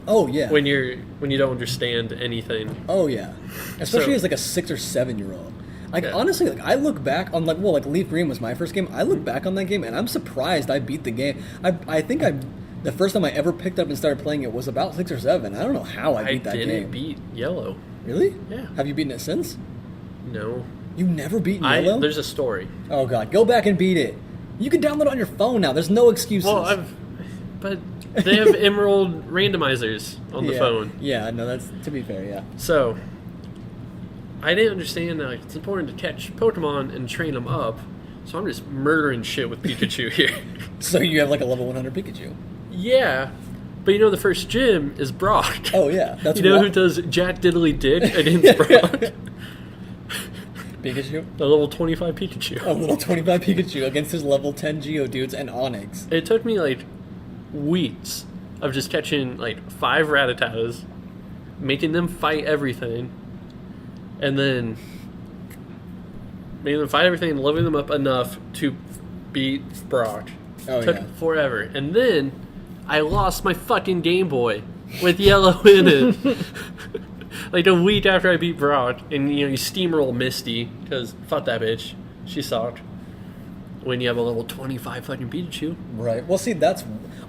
Oh, yeah.
when you don't understand anything.
Oh, yeah. Especially
So-
as like a 6 or 7-year-old. Like,
Yeah.
honestly, like I look back on like Leaf Green was my first game. I look back on that game and I'm surprised I beat the game. I think the first time I ever picked up and started playing it was about 6 or 7. I don't know how I beat that
didn't
game.
beat Yellow.
Really?
Yeah.
Have you beaten it since?
No.
You've never beaten Yellow?
There's a story.
Oh god, go back and beat it. You can download it on your phone now. There's no excuses.
Well, but they have Emerald randomizers on the phone.
Yeah, no, that's to be fair, yeah.
So, I didn't understand that like, it's important to catch Pokemon and train them up. So I'm just murdering shit with Pikachu here.
So you have like a level 100 Pikachu.
Yeah, but you know the first gym is Brock.
Oh yeah, that's
You know
why-
who does Jack Diddley Dick against Brock?
Pikachu?
The level 25 Pikachu.
A little 25 Pikachu against his level 10 Geodudes and Onix.
It took me like weeks of just catching like 5 Rattatas, making them fight everything, and then making them fight everything and leveling them up enough to beat Brock.
Oh,
Took
yeah.
forever. And then I lost my fucking Game Boy with Yellow in it. Like a week after I beat Brock, and you steamroll Misty, because fuck that bitch. She sucked. When you have a level 25 fucking Pikachu.
Right. Well, see,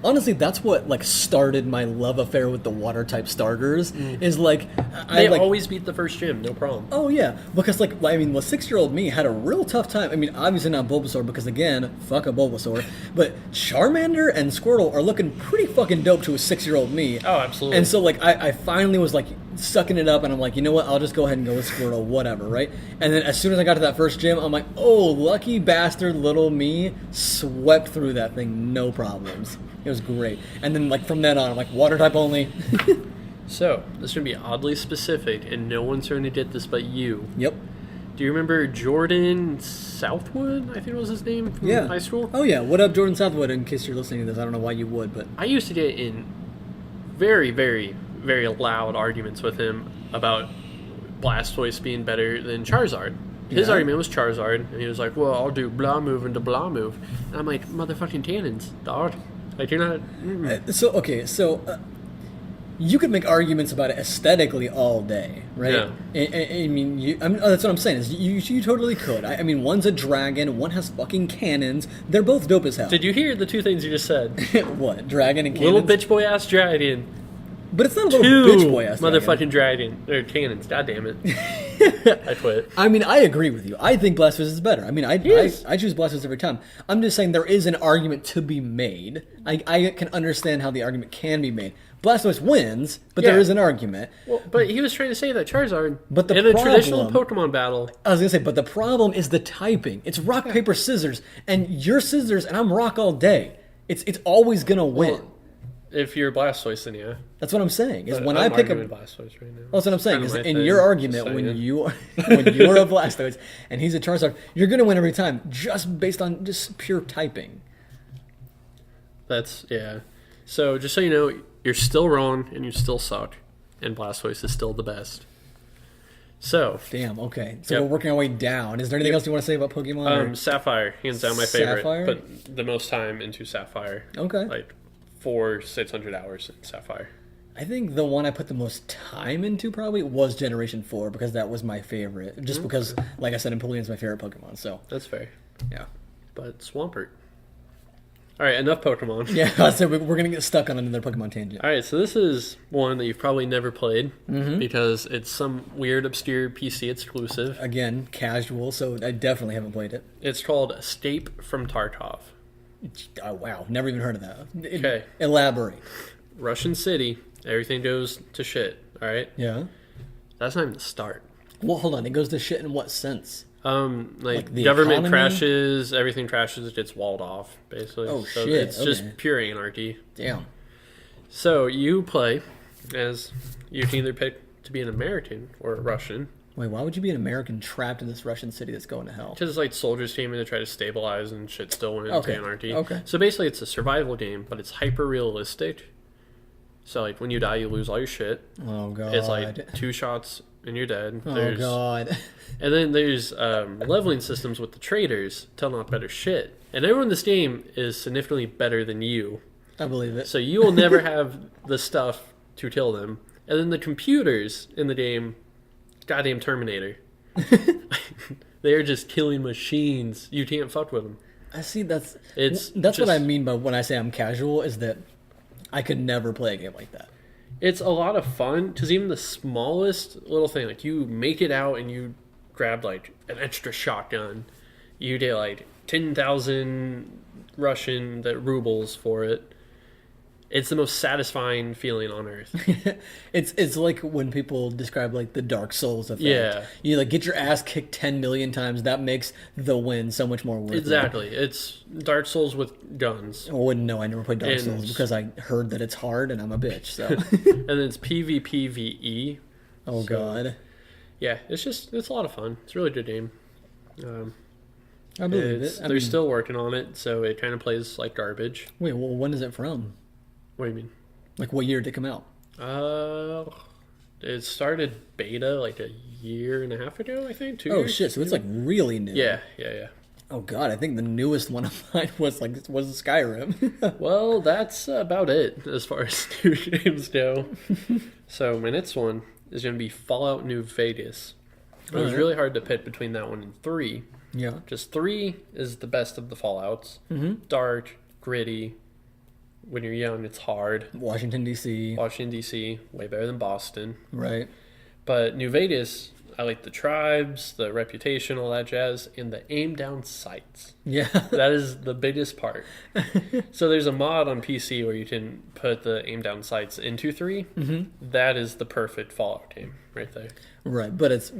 honestly, that's what like started my love affair with the water type starters. Is like
They
like,
always beat the first gym, no problem.
Oh yeah, because like I mean, the 6-year-old me had a real tough time. I mean, obviously not Bulbasaur because again, fuck a Bulbasaur. But Charmander and Squirtle are looking pretty fucking dope to a 6-year-old me.
Oh, absolutely.
And so like I finally was like sucking it up, and I'm like, you know what? I'll just go ahead and go with Squirtle, whatever, right? And then as soon as I got to that first gym, I'm like, oh, lucky bastard, little me swept through that thing, no problems. It was great. And then like from then on, I'm like water type only.
So, this is going to be oddly specific, and no one's going to get this but you.
Yep.
Do you remember Jordan Southwood, I think was his name, from
Yeah.
high school?
Oh yeah. What up, Jordan Southwood? In case you're listening to this, I don't know why you would, but
I used to get in very, very, very loud arguments with him about Blastoise being better than Charizard. His
Yeah.
argument was Charizard, and he was like, well, I'll do blah move into blah move. And I'm like, motherfucking tannins, dog. Like, you're not...
So you could make arguments about it aesthetically all day, right?
Yeah.
I mean, that's what I'm saying. Is you totally could. I mean, one's a dragon, one has fucking cannons. They're both dope as hell.
Did you hear the two things you just said?
What? Dragon and cannons?
Little bitch boy ass dragon.
But it's not a little
Two
bitch boy ass
motherfucking dragon. Or cannons. God damn it. I quit.
I mean, I agree with you. I think Blastoise is better. I mean, I
Yes.
choose Blastoise every time. I'm just saying there is an argument to be made. I can understand how the argument can be made. Blastoise wins, but there
Yeah.
is an argument.
Well, but he was trying to say that Charizard,
But the
in a traditional
problem-
Pokemon battle,
I was gonna say, but the problem is the typing. It's rock, paper, scissors, and you're scissors, and I'm rock all day. It's always gonna win.
well, if you're Blastoise, then yeah.
That's what I'm saying. Is
But
when
I'm
I pick
arguing
up.
Blastoise right now.
That's what I'm saying.
Kinda
Is
my
in
thing,
your argument,
just
when
saying.
you're a Blastoise and he's a Charizard, you're gonna win every time just based on just pure typing.
Yeah. So just so you know, you're still wrong and you still suck, and Blastoise is still the best. So.
Damn. Okay. So we're working our way down. Is there anything else you want to say about Pokemon?
Sapphire, hands down my favorite.
Sapphire?
But the most time into Sapphire.
Okay.
Like 600 hours in Sapphire.
I think the one I put the most time into probably was Generation 4 because that was my favorite. Just because, like I said, Empoleon's my favorite Pokemon. So
that's fair.
Yeah.
But Swampert. All right, enough Pokemon.
Yeah, so we're going to get stuck on another Pokemon tangent.
All right, so this is one that you've probably never played because it's some weird, obscure PC exclusive.
Again, casual, so I definitely haven't played it.
It's called Escape from Tarkov.
Oh, wow. Never even heard of that.
Okay.
Elaborate.
Russian city. Everything goes to shit, all right?
Yeah.
That's not even the start.
Well, hold on. It goes to shit in what sense?
Like
the
government
economy?
crashes, everything crashes, it gets walled off, basically.
Oh,
so
shit.
It's just pure anarchy.
Damn.
So you play as you can either pick to be an American or a Russian.
Wait, why would you be an American trapped in this Russian city that's going to hell?
Because like soldiers came in to try to stabilize and shit still went into anarchy.
Okay.
So basically it's a survival game, but it's hyper realistic. So like when you die, you lose all your shit.
Oh, God.
It's like 2 shots and you're dead.
Oh, God.
And then there's leveling systems with the traders to unlock better shit. And everyone in this game is significantly better than you.
I believe it.
So you will never have the stuff to kill them. And then the computers in the game, goddamn Terminator. They are just killing machines. You can't fuck with them.
I see. That's
just
what I mean by when I say I'm casual is that I could never play a game like that.
It's a lot of fun because even the smallest little thing, like you make it out and you grab like an extra shotgun, you get like 10,000 Russian rubles for it. It's the most satisfying feeling on earth.
It's like when people describe like the Dark Souls effect.
Yeah.
You like get your ass kicked 10 million times. That makes the win so much more worth it.
Exactly. It's Dark Souls with guns.
I wouldn't know. I never played Dark Souls because I heard that it's hard and I'm a bitch. So.
And then it's PvPvE.
Oh, God.
Yeah, it's a lot of fun. It's a really good game.
I believe it.
They're still working on it, so it kind of plays like garbage.
Wait, well, when is it from?
What do you mean?
Like, what year did it come out?
It started beta like a year and a half ago, I think. 2 years.
Oh, shit. So it's like really new.
Yeah.
Oh, God. I think the newest one of mine was Skyrim.
Well, that's about it as far as new games go. So my next one is going to be Fallout New Vegas. It was really hard to pick between that one and 3.
Yeah.
Just 3 is the best of the Fallouts. Mm-hmm. Dark, gritty. When you're young, it's hard.
Washington, D.C.
Way better than Boston.
Right.
But New Vegas, I like the tribes, the reputation, all that jazz, and the aim-down sights.
Yeah.
That is the biggest part. So there's a mod on PC where you can put the aim-down sights into 3. Mm-hmm. That is the perfect Fallout game right there.
Right, but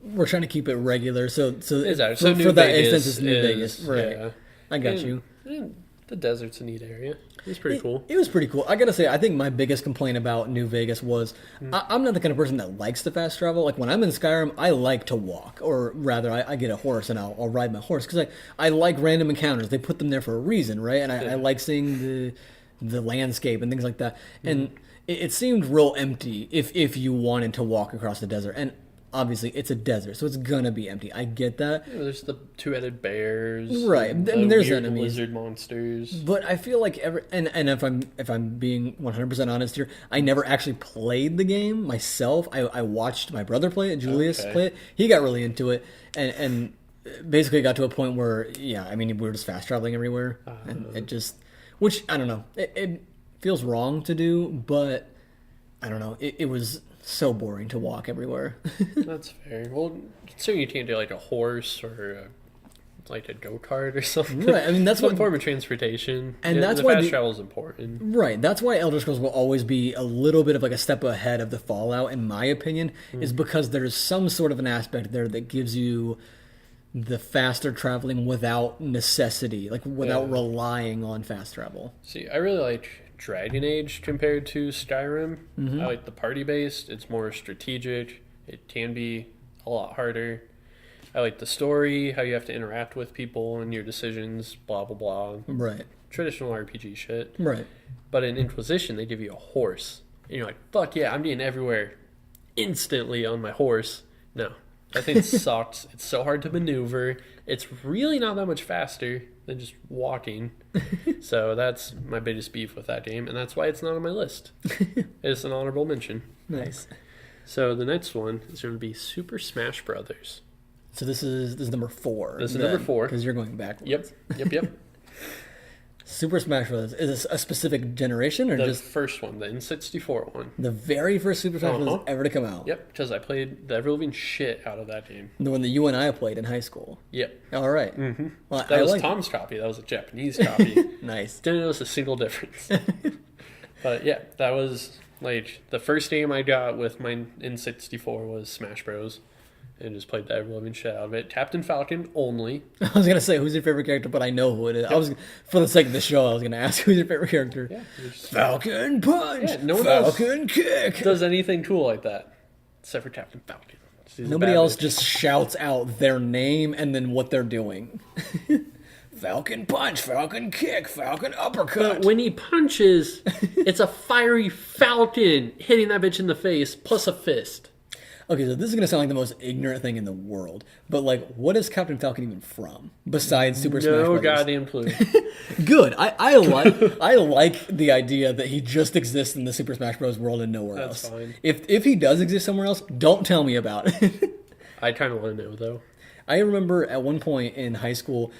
we're trying to keep it regular, so
exactly.
For that instance, it's New Vegas. Right.
Yeah.
I got you.
And the desert's a neat area. It's pretty cool.
It was pretty cool. I gotta say, I think my biggest complaint about New Vegas was I'm not the kind of person that likes to fast travel. Like when I'm in Skyrim, I like to walk, or rather, I get a horse and I'll ride my horse because I like random encounters. They put them there for a reason, right? And I like seeing the landscape and things like that. And it seemed real empty if you wanted to walk across the desert. And obviously, it's a desert, so it's gonna be empty. I get that.
Yeah, there's the 2-headed bears,
right? And there's
weird
enemies,
lizard monsters.
But I feel like and if I'm being 100% honest here, I never actually played the game myself. I watched my brother play it, Julius play it. He got really into it, and basically got to a point where we were just fast traveling everywhere, and it just, which I don't know, it feels wrong to do, but I don't know, it was so boring to walk everywhere.
That's fair. Well, so you can't do like a horse or like a go-kart or something.
Right. I mean, that's
one form of transportation.
And that's why
fast travel is important.
Right. That's why Elder Scrolls will always be a little bit of like a step ahead of the Fallout, in my opinion, is because there's some sort of an aspect there that gives you the faster traveling without necessity, like without relying on fast travel.
See, I really like Dragon Age compared to Skyrim. I like the party-based. It's more strategic. It can be a lot harder. I like the story, how you have to interact with people and your decisions, blah, blah, blah.
Right.
traditional RPG shit.
Right.
But in Inquisition, they give you a horse. And you're like, fuck yeah, I'm getting everywhere instantly on my horse. No. That thing sucks. It's so hard to maneuver. It's really not that much faster than just walking. So that's my biggest beef with that game, and that's why it's not on my list. It's an honorable mention.
Nice.
So the next one is going to be Super Smash Brothers.
So this is number 4.
This is number 4.
Because you're going backwards.
Yep.
Super Smash Bros. Is this a specific generation or
The
just
first one, the N64 one.
the very first Super Smash Bros. Ever to come out?
Yep, because I played the ever-living shit out of that game.
The one that you and I played in high school.
Yep.
All right.
Mm-hmm.
Well,
That was Tom's copy. That was a Japanese copy.
Nice.
Didn't notice a single difference. But yeah, that was like the first game I got with my N64 was Smash Bros. And just played the ever-living shit out of it. Captain Falcon only.
I was gonna say who's your favorite character, but I know who it is. I was, for the sake of the show, I was gonna ask who's your favorite character.
Yeah,
Falcon Punch.
Yeah, no one
Falcon Kick.
does anything cool like that except for Captain Falcon. She's a
Nobody
bad
else
bitch.
just shouts out their name and then what they're doing. Falcon Punch, Falcon Kick, Falcon Uppercut.
But when he punches, it's a fiery falcon hitting that bitch in the face plus a fist.
Okay, so this is gonna sound like the most ignorant thing in the world, but like, what is Captain Falcon even from besides Super Smash
No
Bros.?
goddamn clue.
Good. I like the idea that he just exists in the Super Smash Bros. World and nowhere
That's
else.
fine.
If he does exist somewhere else, don't tell me about it.
I kind of want to know though.
I remember at one point in high school,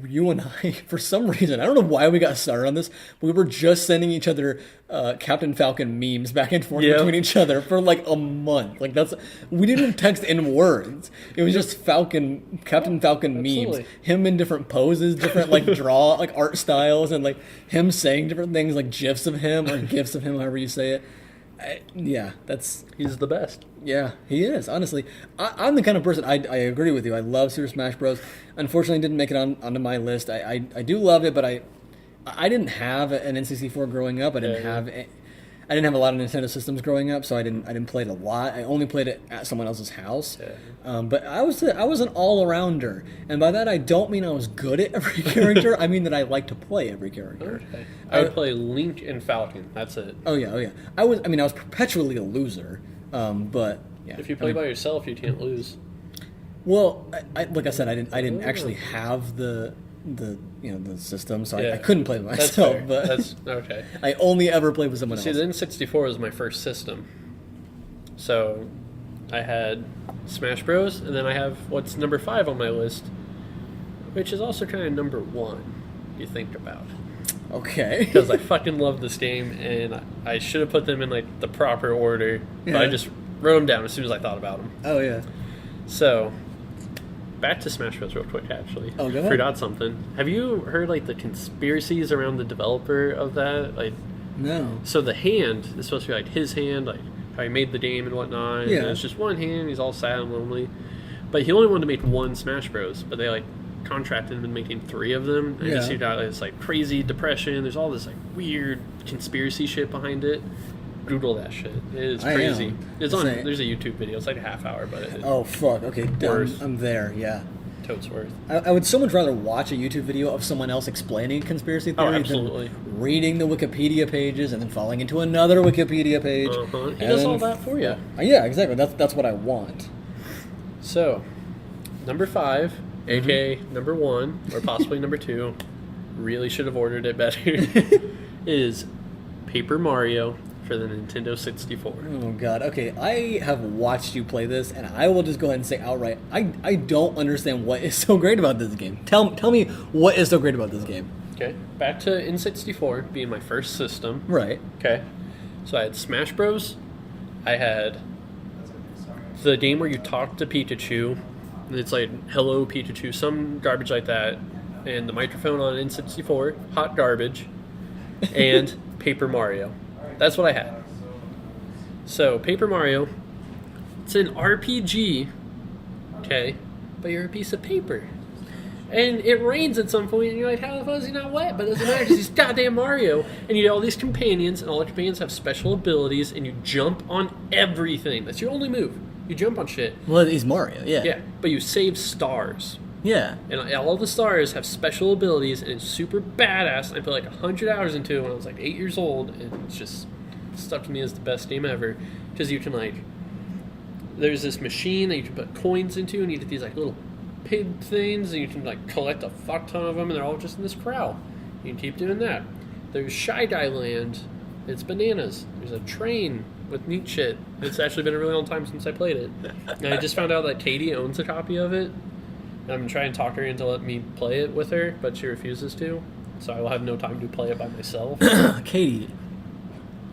you and I, for some reason, I don't know why we got started on this, we were just sending each other Captain Falcon memes back and forth between each other for like a month. Like we didn't even text in words. It was just Captain Falcon memes. Him in different poses, different like art styles, and like him saying different things, like gifs of him or gifs of him, however you say it.
He's the best.
Yeah, he is, honestly. I'm the kind of person, I agree with you. I love Super Smash Bros. Unfortunately, didn't make it onto my list. I do love it, but I didn't have an N64 growing up. I didn't have a lot of Nintendo systems growing up, so I didn't play it a lot. I only played it at someone else's house.
Yeah.
But I was an all-arounder, and by that I don't mean I was good at every character. I mean that I like to play every character.
Okay. I would play Link and Falcon. That's it.
Oh yeah. I was perpetually a loser. But yeah.
If you play by yourself, you can't lose.
Well, like I said, I didn't actually have the system, so I couldn't play by myself.
That's fair.
But
That's okay.
I only ever played with someone
See,
else.
the N64 was my first system. So I had Smash Bros. And then I have what's number 5 on my list, which is also kind of number 1, if you think about it.
Okay.
Because I fucking love this game, and I should have put them in like the proper order, but I just wrote them down as soon as I thought about them.
Oh yeah.
So, back to Smash Bros. Real quick, actually.
Oh, go ahead.
Forgot something. Have you heard like the conspiracies around the developer of that? Like,
No.
so the hand is supposed to be like his hand, like how he made the game and whatnot.
Yeah.
And it's just one hand. He's all sad and lonely, but he only wanted to make one Smash Bros. But they like contracted him in making 3 of them. And
Yeah.
he got this like crazy depression. There's all this like weird conspiracy shit behind it. Google that shit. It is
I
crazy.
am.
It's on.
Say-
There's a YouTube video. It's like a half hour, but it's
Oh fuck. Okay.
Worth.
I'm there. Yeah.
totes worth.
I would so much rather watch a YouTube video of someone else explaining conspiracy theory
absolutely.
than reading the Wikipedia pages and then falling into another Wikipedia page.
He does all that for you.
Yeah, exactly. That's what I want.
So, number 5, aka number 1, or possibly number 2, really should have ordered it better, is Paper Mario for the Nintendo 64.
Oh god. Okay, I have watched you play this, and I will just go ahead and say outright, I don't understand what is so great about this game. Tell me what is so great about this game.
Okay, back to N64 being my first system.
Right.
Okay, so I had Smash Bros. I had the game where you talk to Pikachu, and it's like, hello Pikachu, some garbage like that, and the microphone on N64, hot garbage, and Paper Mario. That's what I had. So, Paper Mario, it's an RPG, okay, but you're a piece of paper. And it rains at some point, and you're like, how the fuck is he not wet? But it doesn't matter, because he's goddamn Mario. And you get all these companions, and all the companions have special abilities, and you jump on everything. That's your only move. You jump on shit.
Well, he's Mario, yeah.
Yeah, but you save stars.
Yeah.
And all the stars have special abilities, and it's super badass. I put like 100 hours into it when I was like 8 years old, and it's just stuck to me as the best game ever. Because you can like, there's this machine that you can put coins into, and you get these like little pig things, and you can like collect a fuck ton of them, and they're all just in this corral. You can keep doing that. There's Shy Guy Land. It's bananas. There's a train with neat shit. It's actually been a really long time since I played it. And I just found out that Katie owns a copy of it. And I'm trying to talk her into let me play it with her, but she refuses to. So I will have no time to play it by myself.
Katie,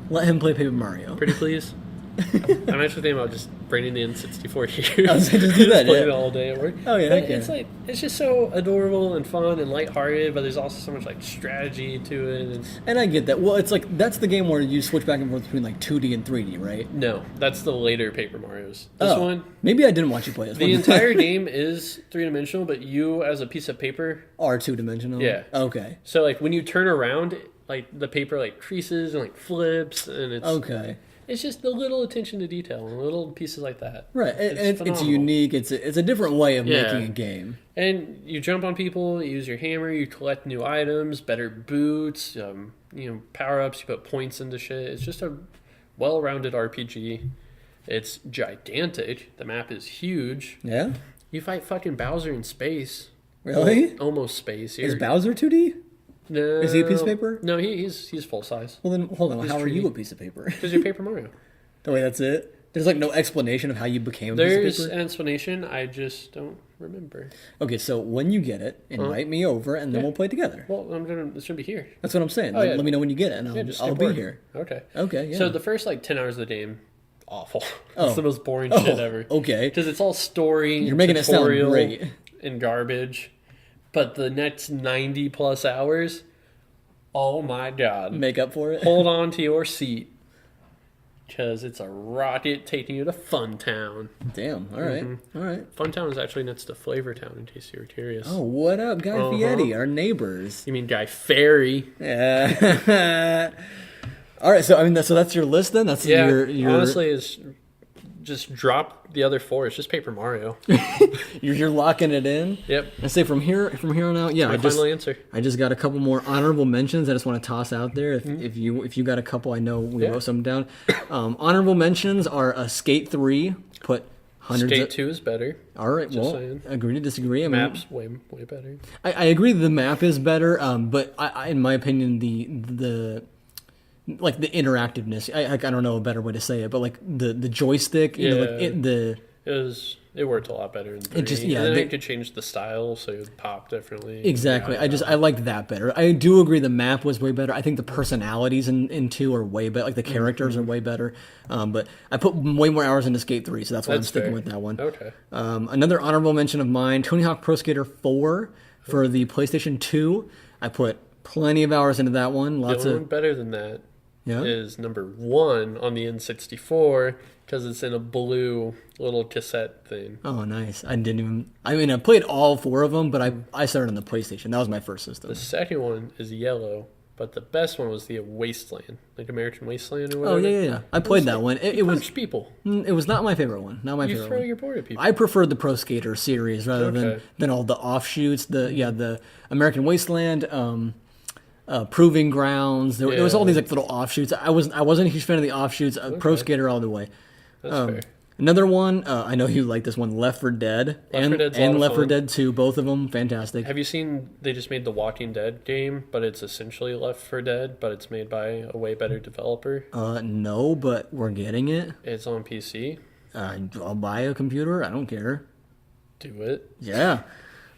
let him play Paper Mario.
Pretty please. I'm actually thinking about just bringing the N64 here.
I was going to do that,
Playing it all day at work.
Oh yeah,
But
okay.
it's like it's just so adorable and fun and lighthearted, but there's also so much like strategy to it.
And I get that. Well, it's like that's the game where you switch back and forth between like 2D and 3D, right?
No, that's the later Paper Marios. This one,
maybe I didn't watch you play this
the
one.
entire game is 3-dimensional, but you as a piece of paper
are 2-dimensional.
Yeah.
Okay.
So like when you turn around, like the paper like creases and like flips, and it's
Okay.
It's just the little attention to detail and little pieces like that.
Right, and it's
phenomenal.
unique. It's a different way of
Yeah.
making a game.
And you jump on people, you use your hammer, you collect new items, better boots, power ups. You put points into shit. It's just a well-rounded RPG. It's gigantic. The map is huge.
Yeah.
You fight fucking Bowser in space.
Really?
Well, almost space.
Is Bowser 2D?
No.
Is he a piece of paper?
No, he's full size.
Well, then hold on.
He's
How are
3D.
you a piece of paper?
Because you're Paper Mario.
Oh, wait, that's it? There's like no explanation of how you became a
There's
piece of
an
paper?
explanation. I just don't remember.
Okay, so when you get it, invite me over and then
Yeah.
we'll play together.
Well, it's gonna be here.
That's what I'm saying.
Oh, yeah.
Let me know when you get it and
Yeah, just
I'll
skip
be
work.
here.
Okay.
Okay, yeah.
So the first like 10 hours of the game, awful.
Oh.
It's the most boring
Oh,
shit ever.
okay.
Because it's all story.
You're making it sound
tutorial,
great.
And garbage. But the next 90 plus hours, oh my god.
Make up for it.
Hold on to your seat. Because it's a rocket taking you to Fun Town.
Damn. All right.
Mm-hmm.
All right.
Fun Town is actually next to Flavor Town, in case you were curious.
Oh, what up, Guy Fieri, our neighbors?
You mean Guy Fairy?
Yeah. All right. So I mean, so that's your list then. That's
Yeah,
your
honestly, it's just drop the other four. It's just Paper Mario.
you're locking it in.
Yep.
I say from here on out. Yeah,
My final answer.
I just got a couple more honorable mentions. I just want to toss out there. If you got a couple, I know we wrote some down. Honorable mentions are Skate 3. Put hundreds.
Skate 2 is better.
All right.
Just
Well,
saying.
agree to disagree. I mean,
Map's way better.
I agree that the map is better. But I in my opinion, the like the interactiveness. I don't know a better way to say it, but like the joystick. You know, like
It worked a lot better in 3.
It just-
And
yeah,
then
they-
it could change the style, so it would pop differently.
Exactly.
Yeah,
I liked that better. I do agree the map was way better. I think the personalities in 2 are way better. Like the characters are way better. But I put way more hours into Skate 3, so that's why I'm sticking
fair.
with that one.
Okay.
Another honorable mention of mine, Tony Hawk Pro Skater 4 for the PlayStation 2. I put plenty of hours into that one.
The
Lots
only
of
one better than that is
yeah.
number 1 on the N64 because it's in a blue little cassette thing.
Oh, nice. I didn't even. I mean, I played all 4 of them, but I started on the PlayStation. That was my first system.
The second one is yellow, but the best one was the Wasteland, like American Wasteland or
Oh
whatever.
yeah. I played that one. It was
Punch people.
It was not my favorite one. Not my
You
favorite
throw
one.
your board at people.
I preferred the Pro Skater series rather
Okay.
than all the offshoots. The American Wasteland, Proving Grounds. There was all these like little offshoots. I wasn't a huge fan of the offshoots. Pro Skater all the way.
That's fair.
Another one. I know you like this one. Left 4 Dead
Left 4 Dead's a lot
and
of
Left 4
fun.
Dead 2. Both of them fantastic.
Have you seen they just made the Walking Dead game, but it's essentially Left 4 Dead, but it's made by a way better developer.
No, but we're getting it.
It's on PC.
I'll buy a computer. I don't care.
Do it.
Yeah.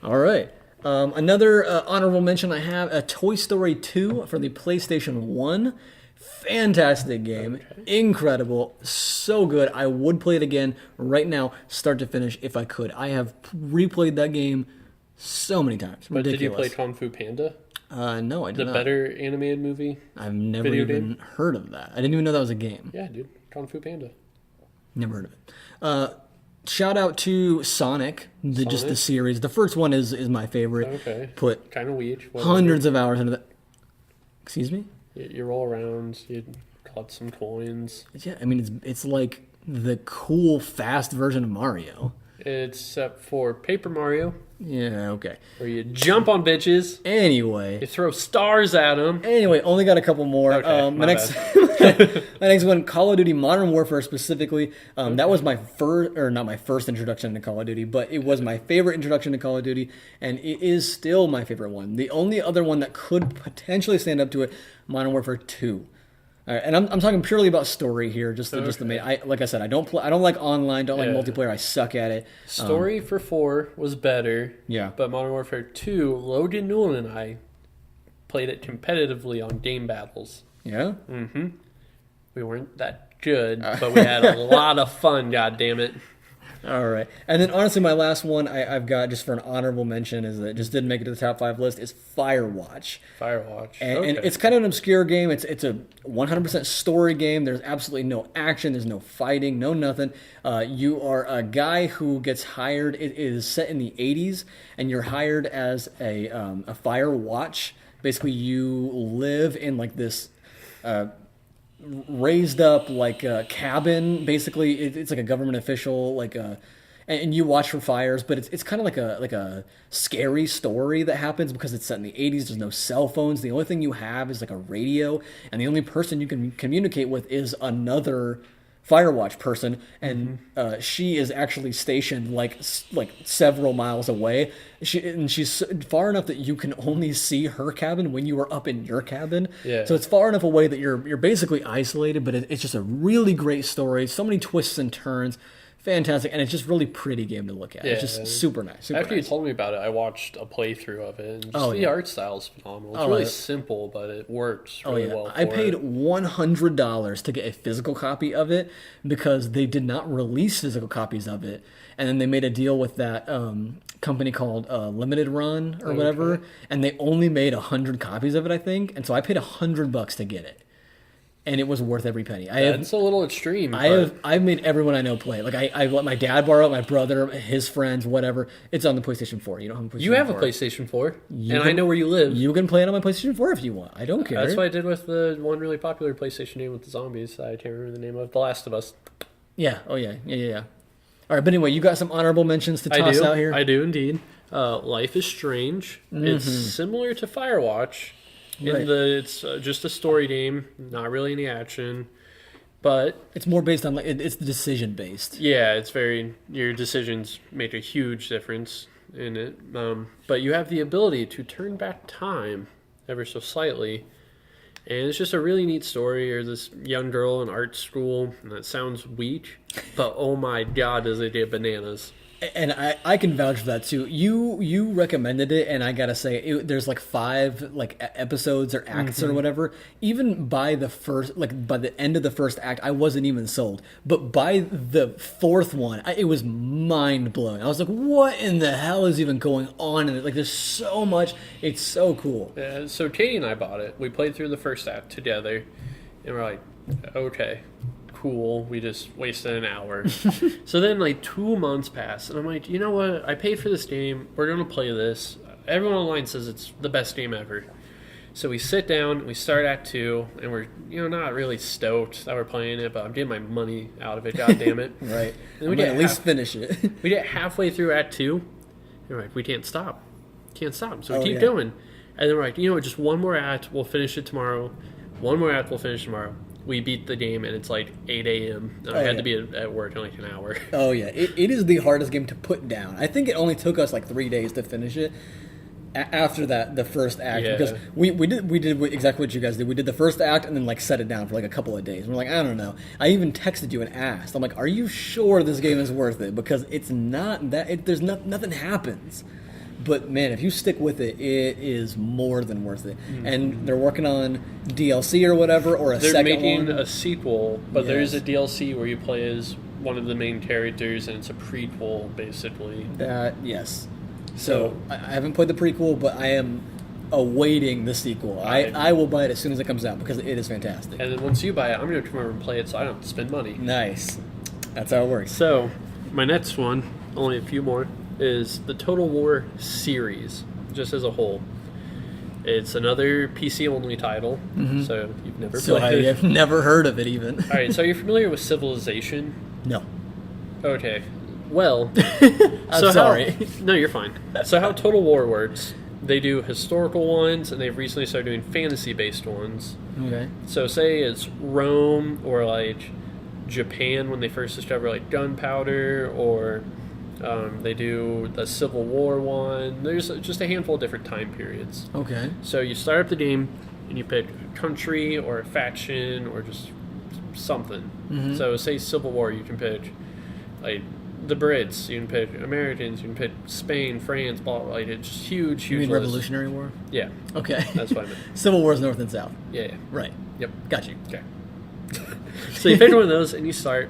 All right. Another honorable mention I have, Toy Story 2 for the PlayStation 1. Fantastic game.
Okay.
Incredible. So good. I would play it again right now, start to finish, if I could. I have replayed that game so many times.
But did you play
Ridiculous.
Kung Fu Panda?
No, I did
The
not.
better animated movie?
I've never
video
even
game?
heard of that. I didn't even know that was a game.
Yeah, dude. Kung Fu Panda.
Never heard of it. Shout out to Sonic, just the
Sonic?
series. The first one is my favorite.
Okay.
Put
Kind of weird.
hundreds of hours into that. Excuse me?
You roll around, you collect some coins.
Yeah, I mean it's like the cool fast version of Mario.
Except for Paper Mario,
Yeah, okay.
Where you jump on bitches, you
Anyway,
throw stars at them.
only got a couple more.
Okay,
My
my
next, my next one, Call of Duty Modern Warfare specifically. That was my first, or not my first introduction to Call of Duty, but it was my favorite introduction to Call of Duty, and it is still my favorite one. The only other one that could potentially stand up to it, Modern Warfare 2. All right, and I'm talking purely about story here, just the main. Like I said, I don't like online, don't like multiplayer. I suck at it.
Story for 4 was better.
Yeah.
But Modern Warfare 2, Logan Newell and I played it competitively on game battles.
Yeah.
Mm-hmm. We weren't that good, but we had a lot of fun. God damn it!
All right, and then honestly, my last one I've got just for an honorable mention is that just didn't make it to the top 5 list is Firewatch.
Firewatch,
and it's kind of an obscure game. It's a 100% story game. There's absolutely no action. There's no fighting. No nothing. You are a guy who gets hired. It is set in the 80s, and you're hired as a fire watch. Basically, you live in like this. Raised up like a cabin. Basically, it's like a government official, and you watch for fires. But it's kind of like a scary story that happens because it's set in the 80s. There's no cell phones. The only thing you have is like a radio, and the only person you can communicate with is another Firewatch person, and she is actually stationed like several miles away. She's far enough that you can only see her cabin when you are up in your cabin.
Yeah.
So it's far enough away that you're basically isolated. But it's just a really great story. So many twists and turns. Fantastic, and it's just really pretty game to look at.
Yeah.
It's just super nice.
After you told me about it, I watched a playthrough of it, and just the art style is phenomenal. It's really simple, but it works really well.
I paid $100 to get a physical copy of it because they did not release physical copies of it, and then they made a deal with that company called Limited Run or whatever, and they only made 100 copies of it, I think, and so I paid $100 to get it. And it was worth every penny.
It's a little extreme.
I've made everyone I know play it. Like I let my dad borrow it, my brother, his friends, whatever. It's on the PlayStation 4. You don't have a PlayStation 4.
You have a PlayStation 4, I know where you live.
You can play it on my PlayStation 4 if you want. I don't care.
That's what I did with the one really popular PlayStation game with the zombies. I can't remember the name of The Last of Us.
Yeah. Oh yeah. Yeah. All right, but anyway, you got some honorable mentions to toss out here.
I do indeed. Life is Strange. It's similar to Firewatch. It's just a story game, not really any action, but
it's more based on it's decision based.
Yeah, it's your decisions make a huge difference in it. But you have the ability to turn back time ever so slightly, and it's just a really neat story. There's this young girl in art school, and that sounds weak, but oh my god, does it get bananas.
And I can vouch for that too. You recommended it, and I gotta say, there's like 5 episodes or acts or whatever. Even by by the end of the first act, I wasn't even sold. But by the 4th one, it was mind blowing. I was like, what in the hell is even going on in it? Like, there's so much. It's so cool.
Yeah, so Katie and I bought it. We played through the first act together, and we're like, okay. Cool, we just wasted an hour. So then 2 months pass, and I'm like, you know what, I paid for this game, we're gonna play this. Everyone online says it's the best game ever. So we sit down, we start Act 2, and we're not really stoked that we're playing it, but I'm getting my money out of it, god damn it.
Right. And we at least finish it.
We get halfway through Act 2, and we're like, we can't stop. So we keep going. And then we're like, just one more act, we'll finish it tomorrow. One more act, we'll finish tomorrow. We beat the game, and it's 8 a.m. I had to be at work in an hour.
Oh, yeah. It is the hardest game to put down. I think it only took us 3 days to finish it after the first act. Yeah. Because we did exactly what you guys did. We did the first act and then set it down for a couple of days. We're like, I don't know. I even texted you and asked. I'm like, are you sure this game is worth it? Because it's not that. There's nothing happens. But man, if you stick with it, it is more than worth it. And they're working on DLC or whatever, or
they're
second
making
one.
A sequel, but there's a DLC where you play as one of the main characters, and it's a prequel, basically.
Yes. So I haven't played the prequel, but I am awaiting the sequel. I will buy it as soon as it comes out because it is fantastic.
And then once you buy it, I'm going to come over and play it so I don't have to spend money.
Nice. That's how it works.
So my next one, only a few more, is the Total War series, just as a whole. It's another PC-only title, so you've never played it.
I've never heard of it, even.
All right, so you're familiar with Civilization?
No.
Okay. Well,
I'm sorry.
No, you're fine. So how Total War works, they do historical ones, and they've recently started doing fantasy-based ones.
Okay.
So say it's Rome or like Japan when they first discover like gunpowder, or they do the Civil War one. There's just a handful of different time periods.
Okay.
So you start up the game and you pick a country or a faction or just something.
Mm-hmm.
So say Civil War, you can pick like the Brits, you can pick Americans, you can pick Spain, France, blah, blah, like it's just huge
You mean
list.
Revolutionary War?
Yeah.
Okay.
That's what I meant.
Civil War is North and South.
Yeah.
Right.
Yep.
Got you.
Okay. So you pick one of those and you start,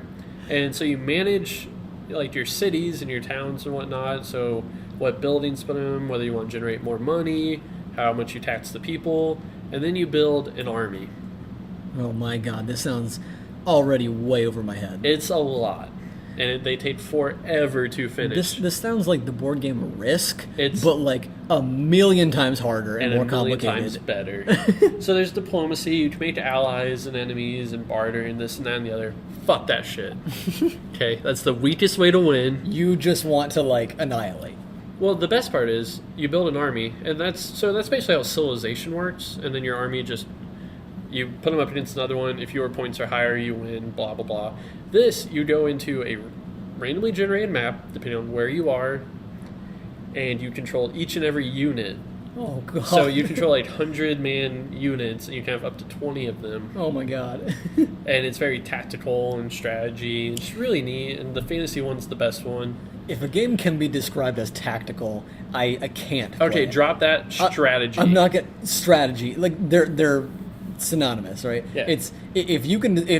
and so you manage like your cities and your towns and whatnot. So what buildings put in, whether you want to generate more money, how much you tax the people, and then you build an army.
Oh my God, this sounds already way over my head.
It's a lot, and they take forever to finish.
This sounds like the board game Risk,
It's-
but like a million times harder and,
and
more
a million
complicated.
times better. So there's diplomacy. You can make allies and enemies and barter and this and that and the other. Fuck that shit. Okay, that's the weakest way to win.
You just want to like annihilate.
Well, the best part is you build an army, and that's basically how civilization works. And then your army just you put them up against another one. If your points are higher, you win. Blah blah blah. This you go into a randomly generated map depending on where you are, and you control each and every unit.
Oh God.
So you control like 100-man units, and you can have up to 20 of them.
Oh my God.
And it's very tactical and strategy. It's really neat, and the fantasy one's the best one.
If a game can be described as tactical, I can't. play
Okay,
it.
drop that strategy.
I'm not getting strategy. Like they're synonymous, right?
Yeah.
It's if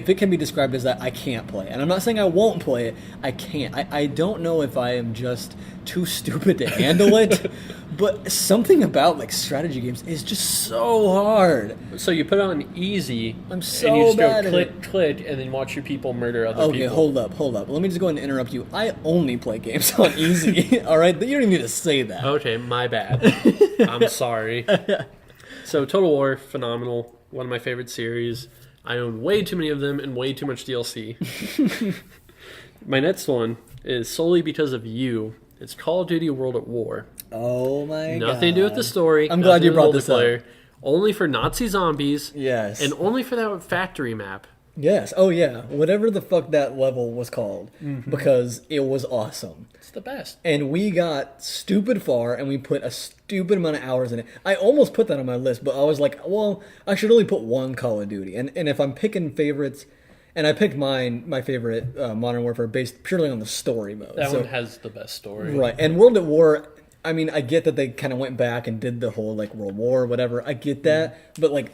it can be described as that, I can't play it. And I'm not saying I won't play it. I can't. I don't know if I am just too stupid to handle it, but something about like strategy games is just so hard.
So you put it on easy,
I'm so
and you just
bad
go
at
click,
it.
click, and then watch your people murder other
Okay,
people.
hold up. Let me just go ahead and interrupt you. I only play games on easy. All right, you don't even need to say that.
Okay, my bad. I'm sorry. So Total War, phenomenal. One of my favorite series. I own way too many of them and way too much DLC. My next one is solely because of you. It's Call of Duty World at War.
Oh my God.
Nothing to do with the story.
I'm glad you
nothing to do
brought
with
this up.
multiplayer. Only for Nazi zombies.
Yes.
And only for that factory map.
Yes. Oh yeah. Whatever the fuck that level was called, because it was awesome.
It's the best.
And we got stupid far, and we put a stupid amount of hours in it. I almost put that on my list, but I was like, well, I should only put one Call of Duty. And if I'm picking favorites, and I picked my favorite, Modern Warfare, based purely on the story mode.
That
So-
one has the best story.
Right. And World at War, I mean, I get that they kind of went back and did the whole, like, World War, whatever. I get that. But, like,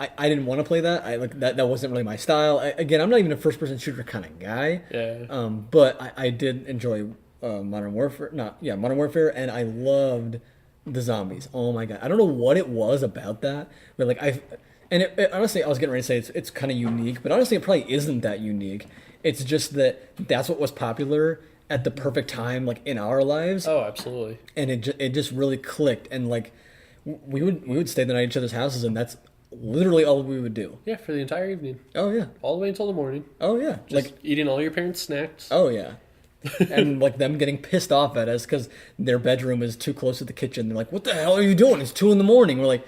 I didn't want to play that. That wasn't really my style. Again, I'm not even a first-person shooter kind of guy.
Yeah.
But I did enjoy Modern Warfare. Modern Warfare, and I loved the zombies. Oh my God. I don't know what it was about that, but, like, honestly, I was getting ready to say it's kind of unique, but honestly, it probably isn't that unique. It's just that's what was popular at the perfect time, like in our lives,
Oh, absolutely.
and it just really clicked. And like we would stay the night at each other's houses, and that's literally all we would do.
Yeah, for the entire evening.
Oh yeah,
All the way until the morning.
oh yeah,
Just eating all your parents' snacks.
oh yeah. And like them getting pissed off at us because their bedroom is too close to the kitchen. They're like, "What the hell are you doing? It's 2 a.m." We're like,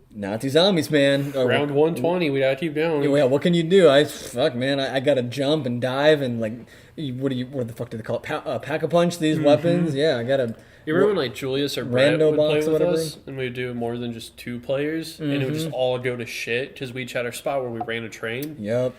Nazi zombies, man.
Round 120, we gotta keep going.
Yeah, what can you do? I gotta jump and dive and like, what the fuck do they call it? Pack a punch these weapons. Yeah, I gotta.
You remember when like Julius or Brett
Rando
would play
box or
with
whatever?
us, and we'd do more than just 2 players, and it would just all go to shit because we each had our spot where we ran a train,
Yep.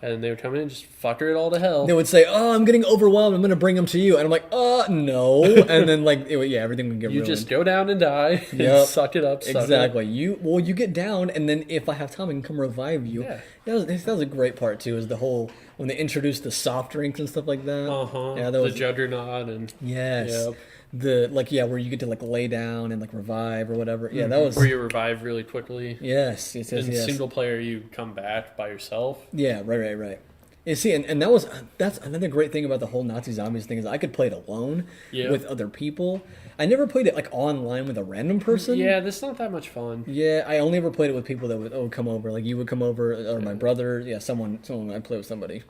and they would come in and just fucker it all to hell.
They would say, "Oh, I'm getting overwhelmed. I'm gonna bring them to you," and I'm like, no." And then like, everything would get
You
ruined.
just go down and die, and
Yep.
suck it up. Suck
Exactly. You get down, and then if I have time, I can come revive you.
Yeah.
That was a great part too. Is the whole when they introduced the soft drinks and stuff like that. Yeah, that
the
was
Juggernaut and
yes.
Yep.
The where you get to like lay down and like revive or whatever. Yeah, that was
where you revive really quickly.
yes.
In
Yes.
single player, you come back by yourself.
Yeah, right. You see, and that's another great thing about the whole Nazi zombies thing is I could play it alone
Yeah.
with other people. I never played it like online with a random person.
Yeah, that's not that much fun.
Yeah, I only ever played it with people that would come over. Like you would come over, or my brother. Yeah, someone I'd play with somebody.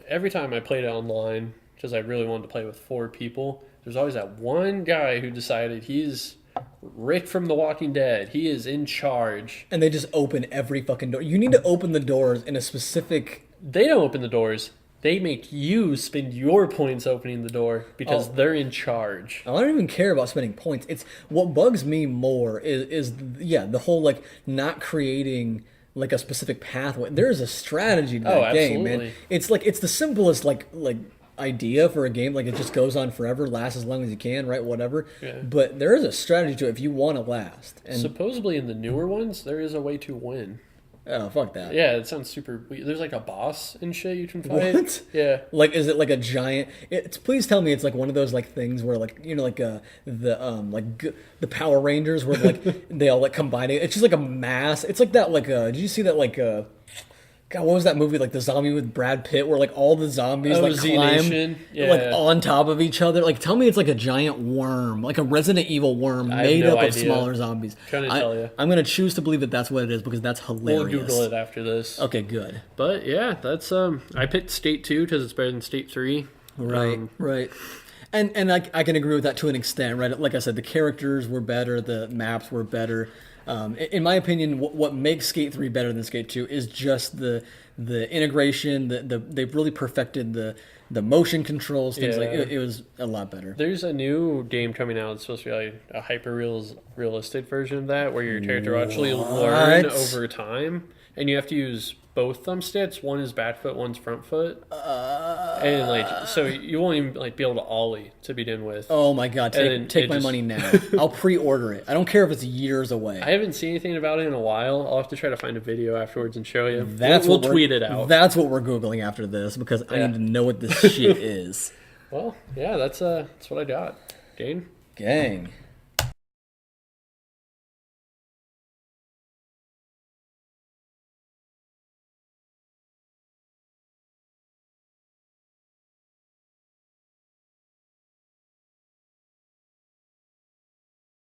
Every time I played it online, because I really wanted to play with 4 people. There's always that one guy who decided he's Rick from The Walking Dead. He is in charge.
And they just open every fucking door. You need to open the doors in a specific...
They don't open the doors. They make you spend your points opening the door because they're in charge.
I don't even care about spending points. It's what bugs me more is the whole like not creating like a specific pathway. There's a strategy to that game, man. It's like it's the simplest like idea for a game. Like it just goes on forever, lasts as long as you can, right? Whatever. Yeah. But there is a strategy to it if you want to last. And
supposedly in the newer ones, there is a way to win.
Oh, fuck that.
Yeah, it sounds super weird. There's like a boss and shit you can fight.
What?
Yeah.
Like, is it like a giant... please tell me it's like one of those like things where like, you know, like the Power Rangers where like they all like combine it. It's just like a mass. It's like that like, did you see that like... God, what was that movie? Like the zombie with Brad Pitt, where like all the zombies like climb like on top of each other. Like, tell me it's like a giant worm, like a Resident Evil worm made up of smaller zombies.
Trying to tell you.
I'm gonna choose to believe that that's what it is because that's hilarious.
We'll Google it after this.
Okay, good.
But yeah, that's I picked Skate 2 because it's better than Skate 3.
Right, right. And I can agree with that to an extent, right? Like I said, the characters were better, the maps were better. In my opinion, what makes Skate 3 better than Skate 2 is just the integration. They've really perfected the motion controls. Things like it was a lot better.
There's a new game coming out. It's supposed to be like a hyper realistic version of that, where your character will actually learn over time, and you have to use both thumbsticks. One is back foot, one's front foot, and like so you won't even like be able to ollie to begin with.
Oh my god! Take my money now. I'll pre-order it. I don't care if it's years away.
I haven't seen anything about it in a while. I'll have to try to find a video afterwards and show you. We'll tweet it out.
That's what we're googling after this because I need to know what this shit is.
Well, yeah, that's what I got. Gang.